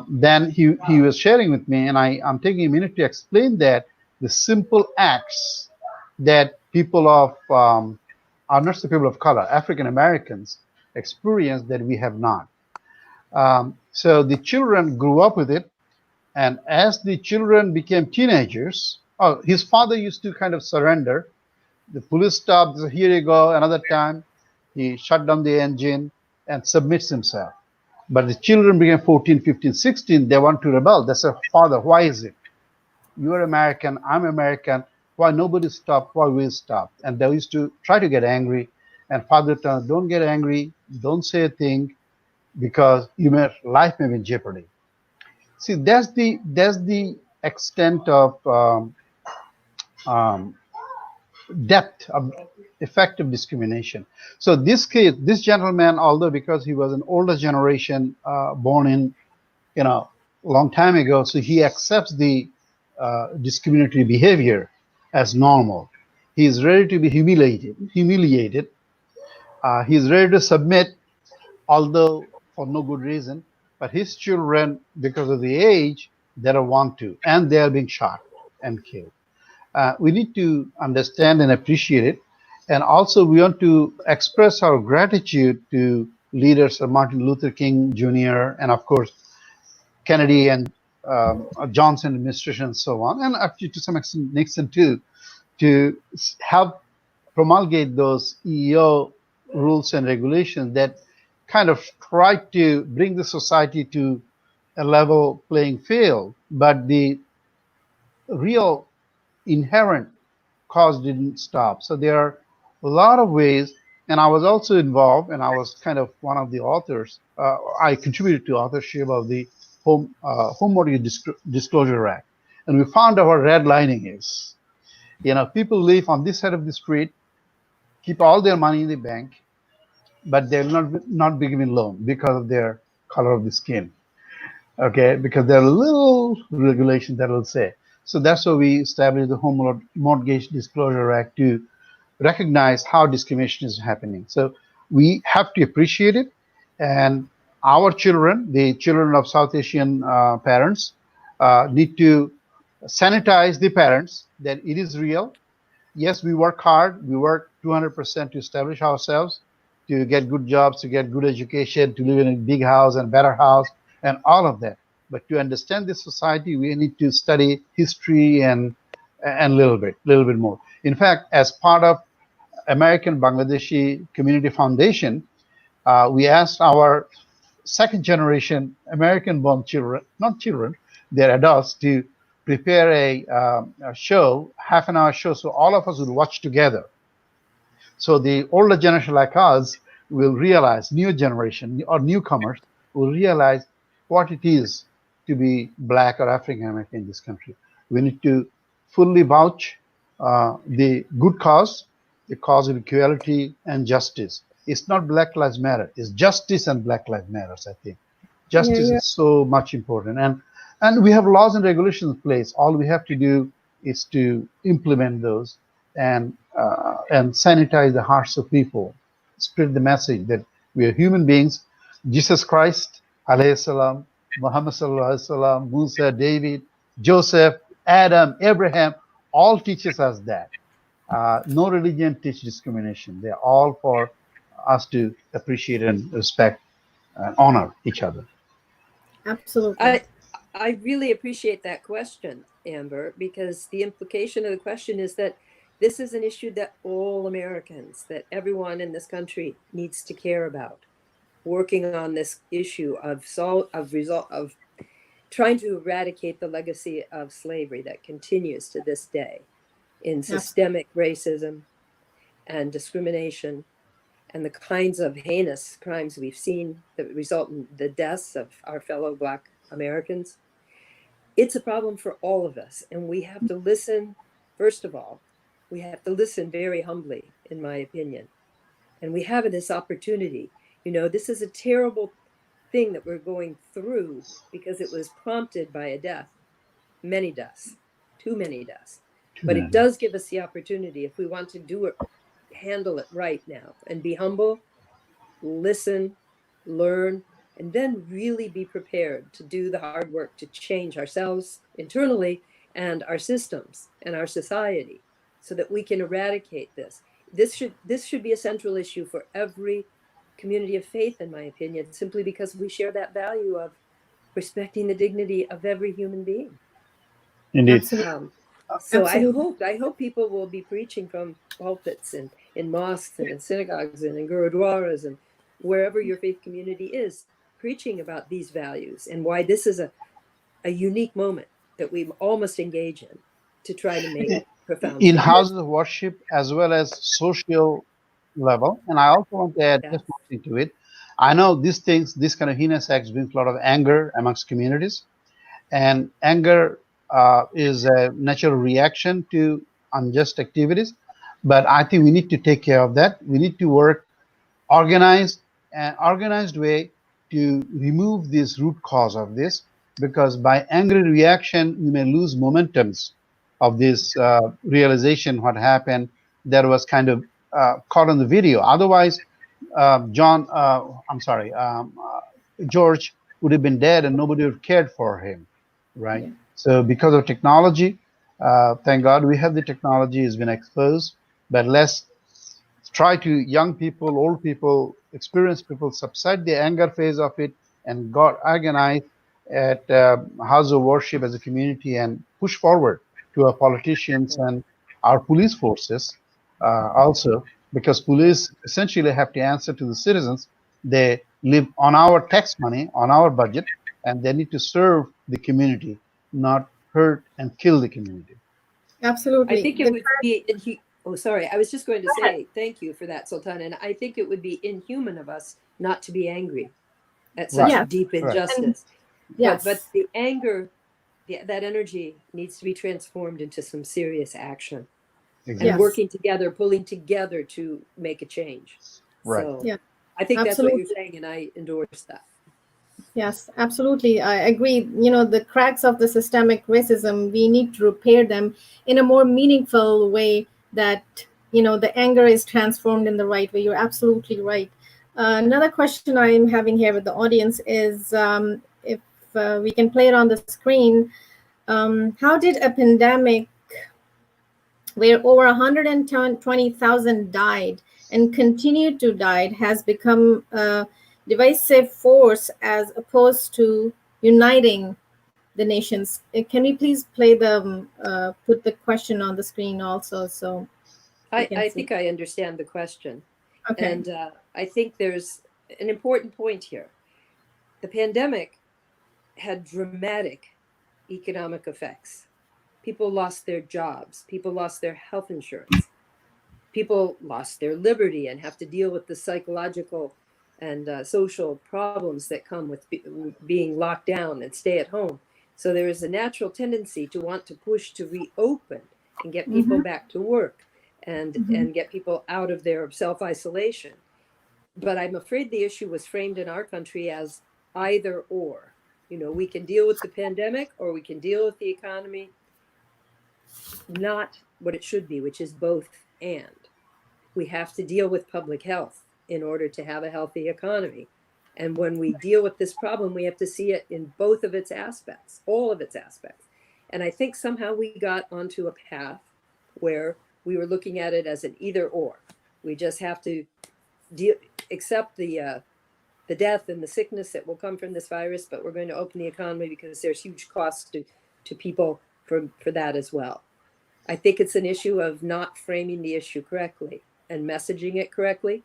Then he was sharing with me, and I'm taking a minute to explain that the simple acts that people of are not the people of color, African Americans, experience that we have not. So the children grew up with it, and as the children became teenagers, his father used to kind of surrender. The police stopped. So here you go. Another time, he shut down the engine and submits himself. But the children became 14, 15, 16. They want to rebel. They say, Father, why is it? You're American. I'm American. Why nobody stopped? Why we stopped? And they used to try to get angry. And Father told, don't get angry. Don't say a thing, because life may be in jeopardy. See, that's the extent of um, depth of effective discrimination. So this gentleman, although because he was an older generation, born in long time ago, so he accepts the discriminatory behavior as normal. He is ready to be humiliated. He is ready to submit, although for no good reason. But his children, because of the age, they don't want to, and they are being shot and killed. We need to understand and appreciate it. And also, we want to express our gratitude to leaders like Martin Luther King Jr., and of course, Kennedy and Johnson administration and so on, and actually to some extent Nixon too, to help promulgate those EEO rules and regulations that kind of try to bring the society to a level playing field. But the real inherent cause didn't stop. So there are a lot of ways, and I was also involved, and I was kind of one of the authors. I contributed to authorship of the Home Mortgage Disclosure Act, and we found out what redlining is. People live on this side of the street, keep all their money in the bank, but they'll not be given loan because of their color of the skin. Okay, because there are little regulations that will say. So that's why we established the Home Mortgage Disclosure Act to recognize how discrimination is happening. So we have to appreciate it, and our children, the children of South Asian parents, need to sanitize the parents that it is real. Yes, we work hard. We work 200% to establish ourselves, to get good jobs, to get good education, to live in a big house and better house, and all of that. But to understand this society, we need to study history and a little bit more. In fact, as part of American Bangladeshi Community Foundation, we asked our second generation American-born children, not children, they're adults, to prepare a show, half-an-hour show, so all of us would watch together. So the older generation like us will realize, new generation or newcomers will realize what it is to be Black or African American in this country. We need to fully vouch the good cause, the cause of equality and justice. It's not Black Lives Matter, it's justice and Black Lives Matters, I think. Justice is so much important. And we have laws and regulations in place. All we have to do is to implement those and sanitize the hearts of people, spread the message that we are human beings. Jesus Christ, alayhi salam, Muhammad sallallahu alaihi wasallam, Musa, David, Joseph, Adam, Abraham, all teaches us that. No religion teaches discrimination. They're all for us to appreciate and respect and honor each other. Absolutely. I really appreciate that question, Amber, because the implication of the question is that this is an issue that all Americans, that everyone in this country needs to care about. Working on this issue of trying to eradicate the legacy of slavery that continues to this day in systemic racism and discrimination and the kinds of heinous crimes we've seen that result in the deaths of our fellow Black Americans. It's a problem for all of us, and we have to listen. First of all, we have to listen very humbly, in my opinion, and we have this opportunity. This is a terrible thing that we're going through because it was prompted by a death, many deaths, too many deaths. But it does give us the opportunity, if we want to do it, handle it right now and be humble, listen, learn, and then really be prepared to do the hard work to change ourselves internally and our systems and our society so that we can eradicate this. This should be a central issue for every community of faith, in my opinion, simply because we share that value of respecting the dignity of every human being. Indeed. So I hope people will be preaching from pulpits and in mosques and in synagogues and in gurudwaras and wherever your faith community is, preaching about these values and why this is a unique moment that we all must engage in to try to make profound in change. houses of worship as well as social level. And I also want to add just one thing to it. I know these things, this kind of heinous acts brings a lot of anger amongst communities, and anger is a natural reaction to unjust activities. But I think we need to take care of that. We need to work organized way to remove this root cause of this, because by angry reaction we may lose momentums of this realization what happened that was kind of caught on the video. Otherwise George would have been dead and nobody would have cared for him, right? So because of technology, thank God we have the technology has been exposed, but let's try to, young people, old people, experienced people, subside the anger phase of it and got organized at house of worship as a community and push forward to our politicians and our police forces also, because police essentially have to answer to the citizens. They live on our tax money, on our budget, and they need to serve the community, not hurt and kill the community. Absolutely. I think it would be, oh, sorry. I was just going to say thank you for that, Sultan. And I think it would be inhuman of us not to be angry at such deep injustice. But the anger, that energy needs to be transformed into some serious action. And working together, pulling together to make a change. So I think that's what you're saying, and I endorse that. Yes, absolutely. I agree. The cracks of the systemic racism, we need to repair them in a more meaningful way that, the anger is transformed in the right way. You're absolutely right. Another question I'm having here with the audience is if we can play it on the screen. How did a pandemic where over 120,000 died and continue to die has become a divisive force as opposed to uniting the nations? Can we please play put the question on the screen also? So I think I understand the question. Okay. And I think there's an important point here. The pandemic had dramatic economic effects. People lost their jobs. People lost their health insurance. People lost their liberty and have to deal with the psychological and social problems that come with being locked down and stay at home. So there is a natural tendency to want to push to reopen and get people back to work and get people out of their self-isolation. But I'm afraid the issue was framed in our country as either or. We can deal with the pandemic or we can deal with the economy. Not what it should be, which is both and. We have to deal with public health in order to have a healthy economy. And when we deal with this problem, we have to see it in both of its aspects, all of its aspects. And I think somehow we got onto a path where we were looking at it as an either or. We just have to accept the the death and the sickness that will come from this virus, but we're going to open the economy because there's huge costs to people for that as well. I think it's an issue of not framing the issue correctly and messaging it correctly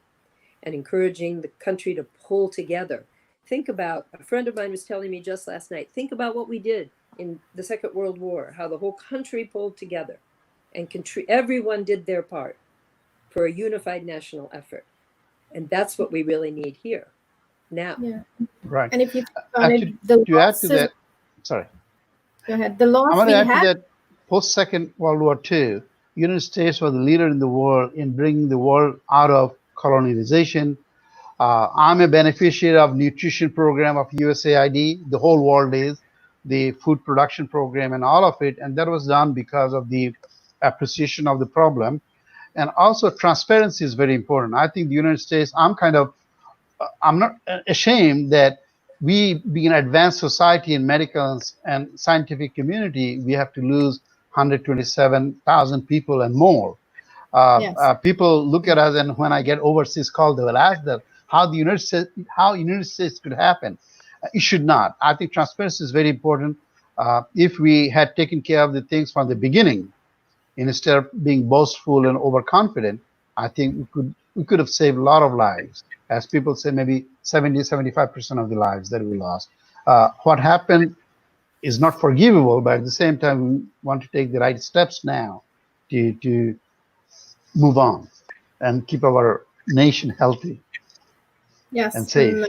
and encouraging the country to pull together. Think about, a friend of mine was telling me just last night, think about what we did in the Second World War, how the whole country pulled together and everyone did their part for a unified national effort. And that's what we really need here now. Yeah. Right. And if you think about it, the to add to that, sorry. Go ahead. The loss I want we to add had. to that. Post Second World War II, United States was the leader in the world in bringing the world out of colonization. I'm a beneficiary of nutrition program of USAID. The whole world is the food production program and all of it, and that was done because of the appreciation of the problem. And also transparency is very important. I think the United States, I'm not ashamed that we, being an advanced society in medical and scientific community, we have to lose 127,000 people and more. Yes. People look at us, and when I get overseas call, they will ask them how the United States could happen. It should not. I think transparency is very important. If we had taken care of the things from the beginning, instead of being boastful and overconfident, I think we could have saved a lot of lives. As people say, maybe 70-75% of the lives that we lost. What happened is not forgivable, but at the same time, we want to take the right steps now to move on and keep our nation healthy. Yes. And safe.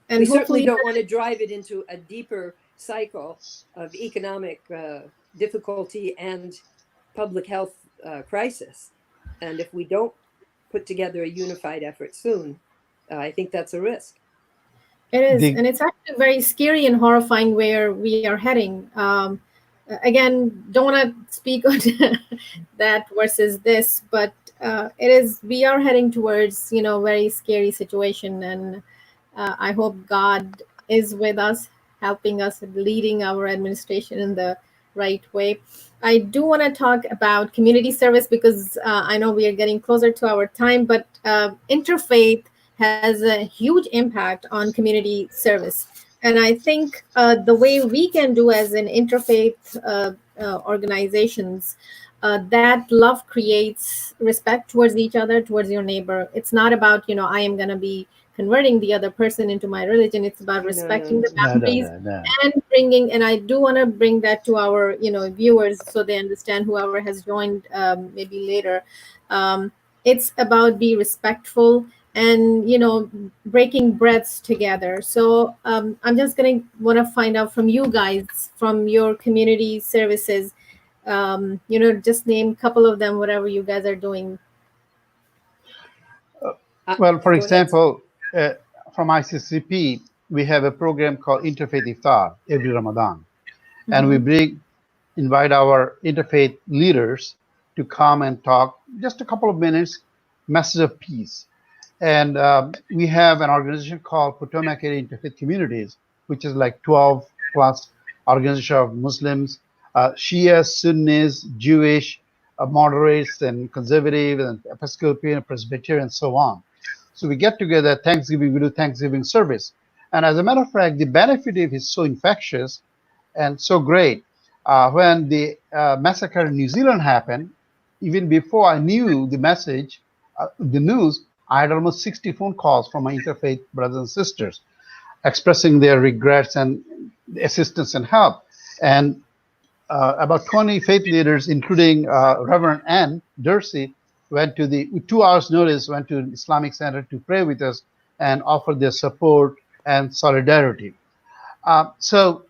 And we hopefully certainly don't want to drive it into a deeper cycle of economic difficulty and public health crisis. And if we don't put together a unified effort soon, I think that's a risk. It is, and it's actually very scary and horrifying where we are heading. Again, don't want to speak on that versus this, but we are heading towards, very scary situation. And I hope God is with us, helping us, leading our administration in the right way. I do want to talk about community service because I know we are getting closer to our time, but interfaith has a huge impact on community service. And I think the way we can do as an interfaith organizations, that love creates respect towards each other, towards your neighbor. It's not about, I am going to be converting the other person into my religion. It's about respecting the boundaries and bringing, and I do want to bring that to our, viewers so they understand, whoever has joined maybe later. It's about be respectful and breaking breads together. So I'm just gonna want to find out from you guys, from your community services, just name a couple of them, whatever you guys are doing. Well, for example, from ICCP, we have a program called Interfaith Iftar every Ramadan, and we invite our interfaith leaders to come and talk just a couple of minutes, message of peace. And we have an organization called Potomac Area Interfaith Communities, which is like 12 plus organization of Muslims, Shia, Sunnis, Jewish, moderates, and conservative, and Episcopalian, Presbyterian, and so on. So we get together, Thanksgiving, we do Thanksgiving service. And as a matter of fact, the benefit is so infectious and so great. When the massacre in New Zealand happened, even before I knew the message, the news, I had almost 60 phone calls from my interfaith brothers and sisters expressing their regrets and assistance and help. And about 20 faith leaders, including Rev Anne Derse, went to with 2 hours notice, went to an Islamic Center to pray with us and offer their support and solidarity. So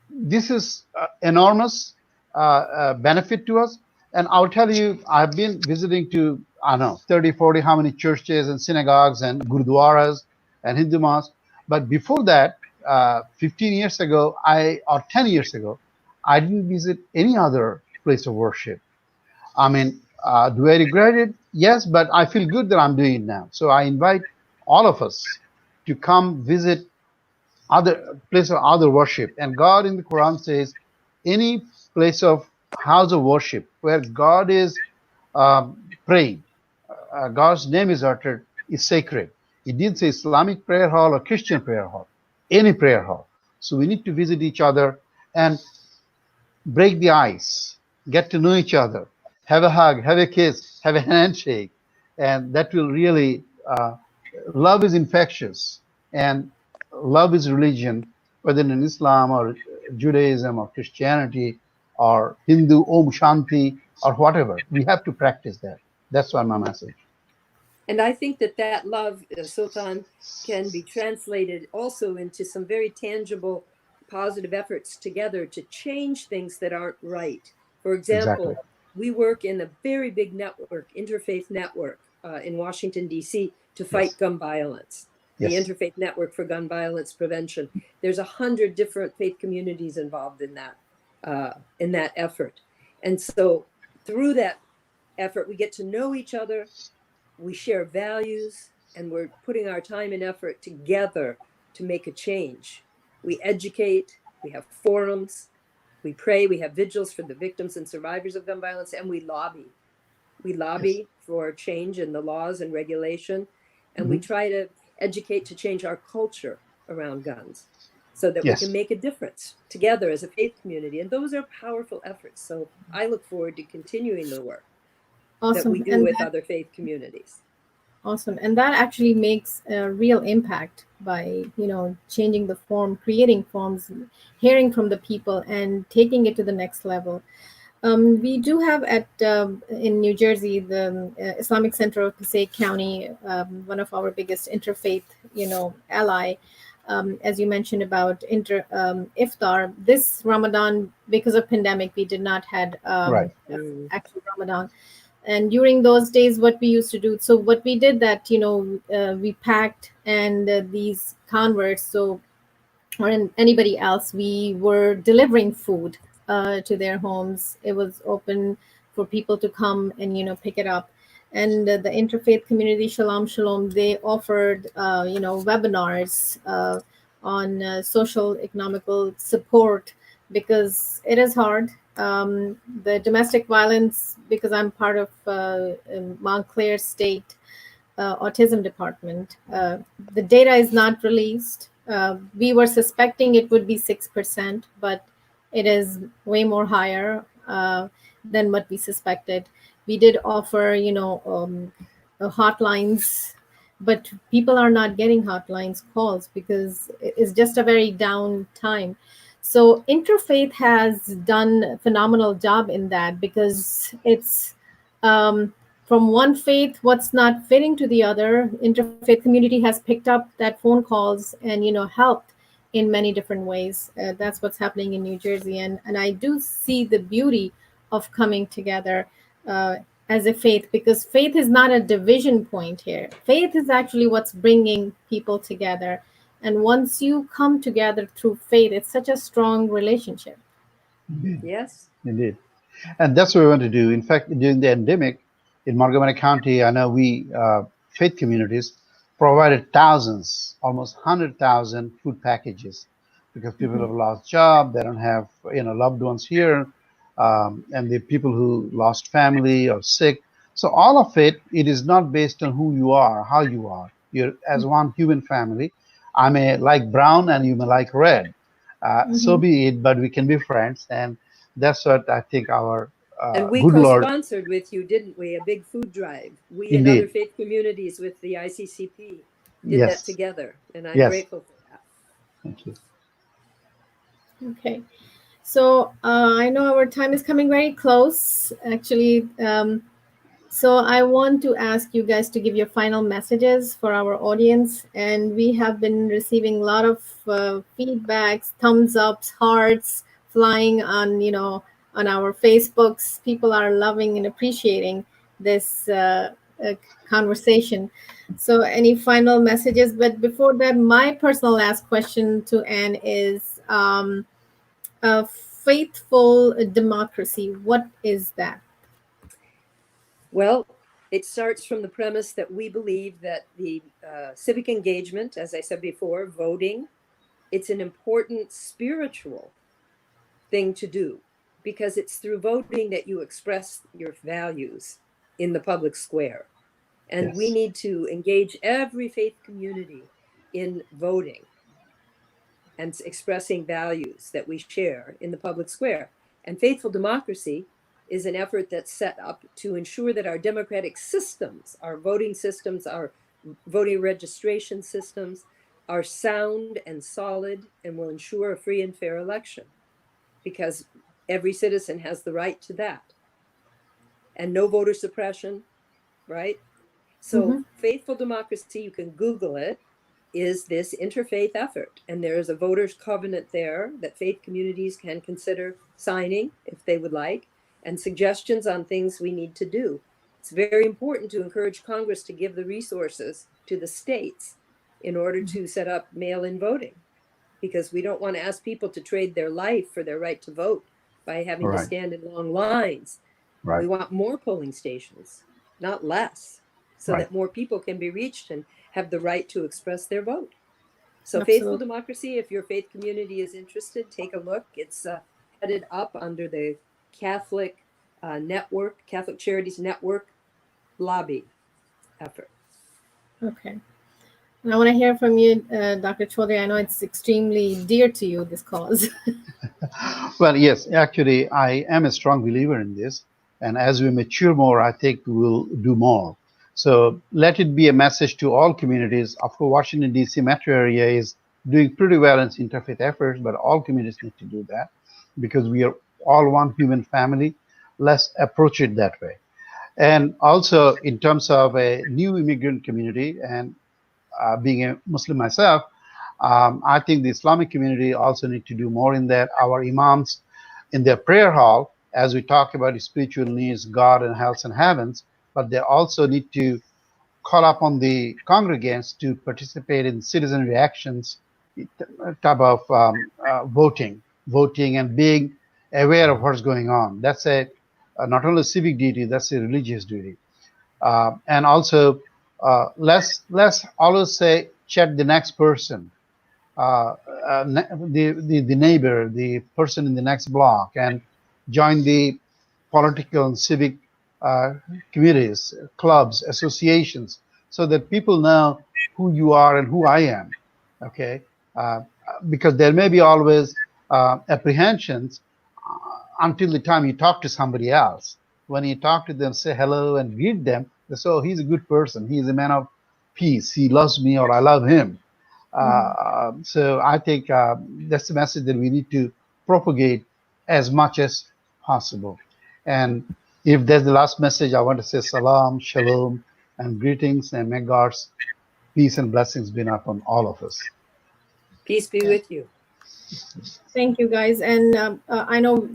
this is enormous benefit to us. And I'll tell you, I've been visiting to, I don't know, 30, 40, how many churches and synagogues and gurdwaras and Hindu mosques. But before that, 15 years ago, or 10 years ago, I didn't visit any other place of worship. I mean, do I regret it? Yes, but I feel good that I'm doing it now. So I invite all of us to come visit other place of other worship. And God in the Quran says, any place of house of worship where God is praying, God's name is uttered, is sacred. It didn't say Islamic prayer hall or Christian prayer hall, any prayer hall. So we need to visit each other and break the ice, get to know each other, have a hug, have a kiss, have a handshake, and that will really, love is infectious, and love is religion, whether in Islam or Judaism or Christianity or Hindu Om Shanti or whatever. We have to practice that. That's why my message. And I think that that love, Sultan, can be translated also into some very tangible, positive efforts together to change things that aren't right. For Exactly. example, we work in a very big network, interfaith network in Washington, D.C., to Yes. fight gun violence. The Yes. Interfaith Network for Gun Violence Prevention. There's 100 different faith communities involved in that effort. And so through that effort, we get to know each other, we share values, and we're putting our time and effort together to make a change. We educate, we have forums, we pray, we have vigils for the victims and survivors of gun violence, and we lobby. We Yes. lobby for change in the laws and regulation, and we Mhm. try to educate to change our culture around guns so that we can Yes. make a difference together as a faith community. And those are powerful efforts. So I look forward to continuing the work that we Awesome. do with other faith communities. Awesome. And that actually makes a real impact by, changing the form, creating forms, hearing from the people and taking it to the next level. We do have in New Jersey, the Islamic Center of Passaic County, one of our biggest interfaith, ally. As you mentioned about iftar, this Ramadan, because of pandemic, we did not had Right. actual Ramadan. And during those days, what we used to do, so what we did that, we packed and these converts, so or anybody else, we were delivering food to their homes. It was open for people to come and pick it up. And the interfaith community, Shalom Shalom, they offered webinars on social economical support, because it is hard. The domestic violence, because I'm part of Montclair State autism department. The data is not released. We were suspecting it would be 6%, but it is way more higher than what we suspected. We did offer, hotlines, but people are not getting hotlines calls because it's just a very down time. So Interfaith has done a phenomenal job in that, because it's from one faith what's not fitting to the other. Interfaith community has picked up that phone calls and helped in many different ways. That's what's happening in New Jersey, and I do see the beauty of coming together as a faith, because faith is not a division point here. Faith is actually what's bringing people together, and once you come together through faith, it's such a strong relationship. Indeed. Yes. Indeed. And that's what we want to do. In fact, during the endemic in Montgomery County, I know we, faith communities, provided thousands, almost 100,000 food packages, because people Mhm. have lost job, they don't have loved ones here, and the people who lost family or sick. So all of it, it is not based on who you are, how you are. You're as one human family. I may like brown and you may like red. So Mhm. be it, but we can be friends, and that's what I think our And we good Lord. co-sponsored with you, didn't we? A big food drive. We and other Indeed. faith communities with the ICCP did that Yes. together, and I'm Yes. grateful for that. Thank you. Okay. So I know our time is coming very close, actually. So I want to ask you guys to give your final messages for our audience. And we have been receiving a lot of feedbacks, thumbs ups, hearts flying on, on our Facebooks. People are loving and appreciating this conversation. So any final messages? But before that, my personal last question to Anne is, a faithful democracy, what is that? Well, it starts from the premise that we believe that the civic engagement, as I said before, voting, it's an important spiritual thing to do, because it's through voting that you express your values in the public square. And we Yes. need to engage every faith community in voting and expressing values that we share in the public square. And faithful democracy is an effort that's set up to ensure that our democratic systems, our voting systems, our voting registration systems are sound and solid and will ensure a free and fair election, because every citizen has the right to that. And no voter suppression, right? So Mm-hmm. faithful democracy, you can Google it, is this interfaith effort. And there is a voters covenant there that faith communities can consider signing if they would like, and suggestions on things we need to do. It's very important to encourage Congress to give the resources to the states in order to set up mail-in voting, because we don't want to ask people to trade their life for their right to vote by having to Right. stand in long lines. We Right. want more polling stations, not less, so Right. that more people can be reached and have the right to express their vote. So faithful Absolutely. democracy, if your faith community is interested, take a look. It's headed up under the Catholic Network, Catholic Charities Network lobby effort. Okay. And I want to hear from you, Dr. Chaudhary. I know it's extremely dear to you, this cause. Well, yes, actually, I am a strong believer in this. And as we mature more, I think we'll do more. So let it be a message to all communities. Of course, Washington, D.C. metro area is doing pretty well in interfaith efforts, but all communities need to do that because we are all one human family. Let's approach it that way. And also, in terms of a new immigrant community, and being a Muslim myself, I think the Islamic community also need to do more in that. Our imams in their prayer hall, as we talk about spiritual needs, God and hells and heavens, but they also need to call upon the congregants to participate in citizen reactions type of voting and being aware of what's going on. That's a not only civic duty, that's a religious duty. And also, let's always say check the next person, the neighbor, the person in the next block, and join the political and civic uh, committees, clubs, associations, so that people know who you are and who I am. Okay, uh, because there may be always apprehensions until the time you talk to somebody else. When you talk to them, say hello and greet them. They say, "Oh, he's a good person. He's a man of peace. He loves me, or I love him." Mhm. So I think that's the message that we need to propagate as much as possible. And if there's the last message, I want to say salam, shalom, and greetings, and may God's peace and blessings be upon all of us. Peace be with you. Thank you, guys. And I know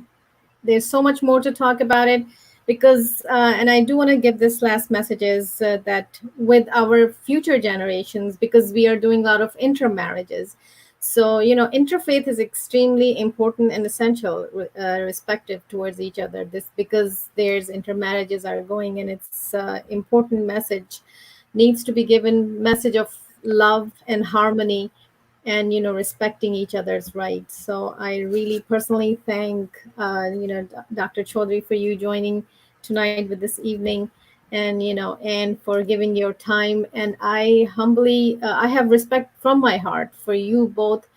there's so much more to talk about it because, and I do want to give this last message is that with our future generations, because we are doing a lot of intermarriages. So, interfaith is extremely important and essential, respective towards each other. This because there's intermarriages are going, and it's important message needs to be given, message of love and harmony, and respecting each other's rights. So I really personally thank Dr. Chaudhary for you joining tonight with this evening, and and for giving your time. And I humbly I have respect from my heart for you both,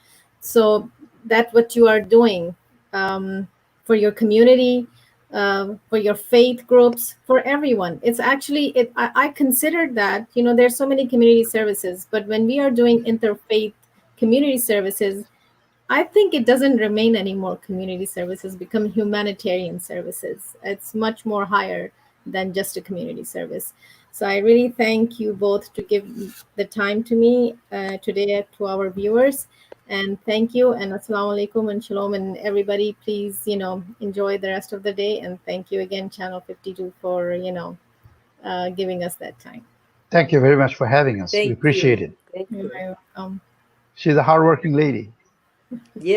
so that what you are doing, for your community, for your faith groups, for everyone. It's actually I consider that there's so many community services, but when we are doing interfaith community services, I think it doesn't remain anymore community services, become humanitarian services. It's much more higher than just a community service. So I really thank you both to give the time to me today, to our viewers. And thank you, and assalamu alaikum and shalom, and everybody please enjoy the rest of the day. And thank you again, channel 52, for giving us that time. Thank you very much for having us. We Thank appreciate you. it. Thank You're you. very welcome. She's a hardworking lady. Yeah.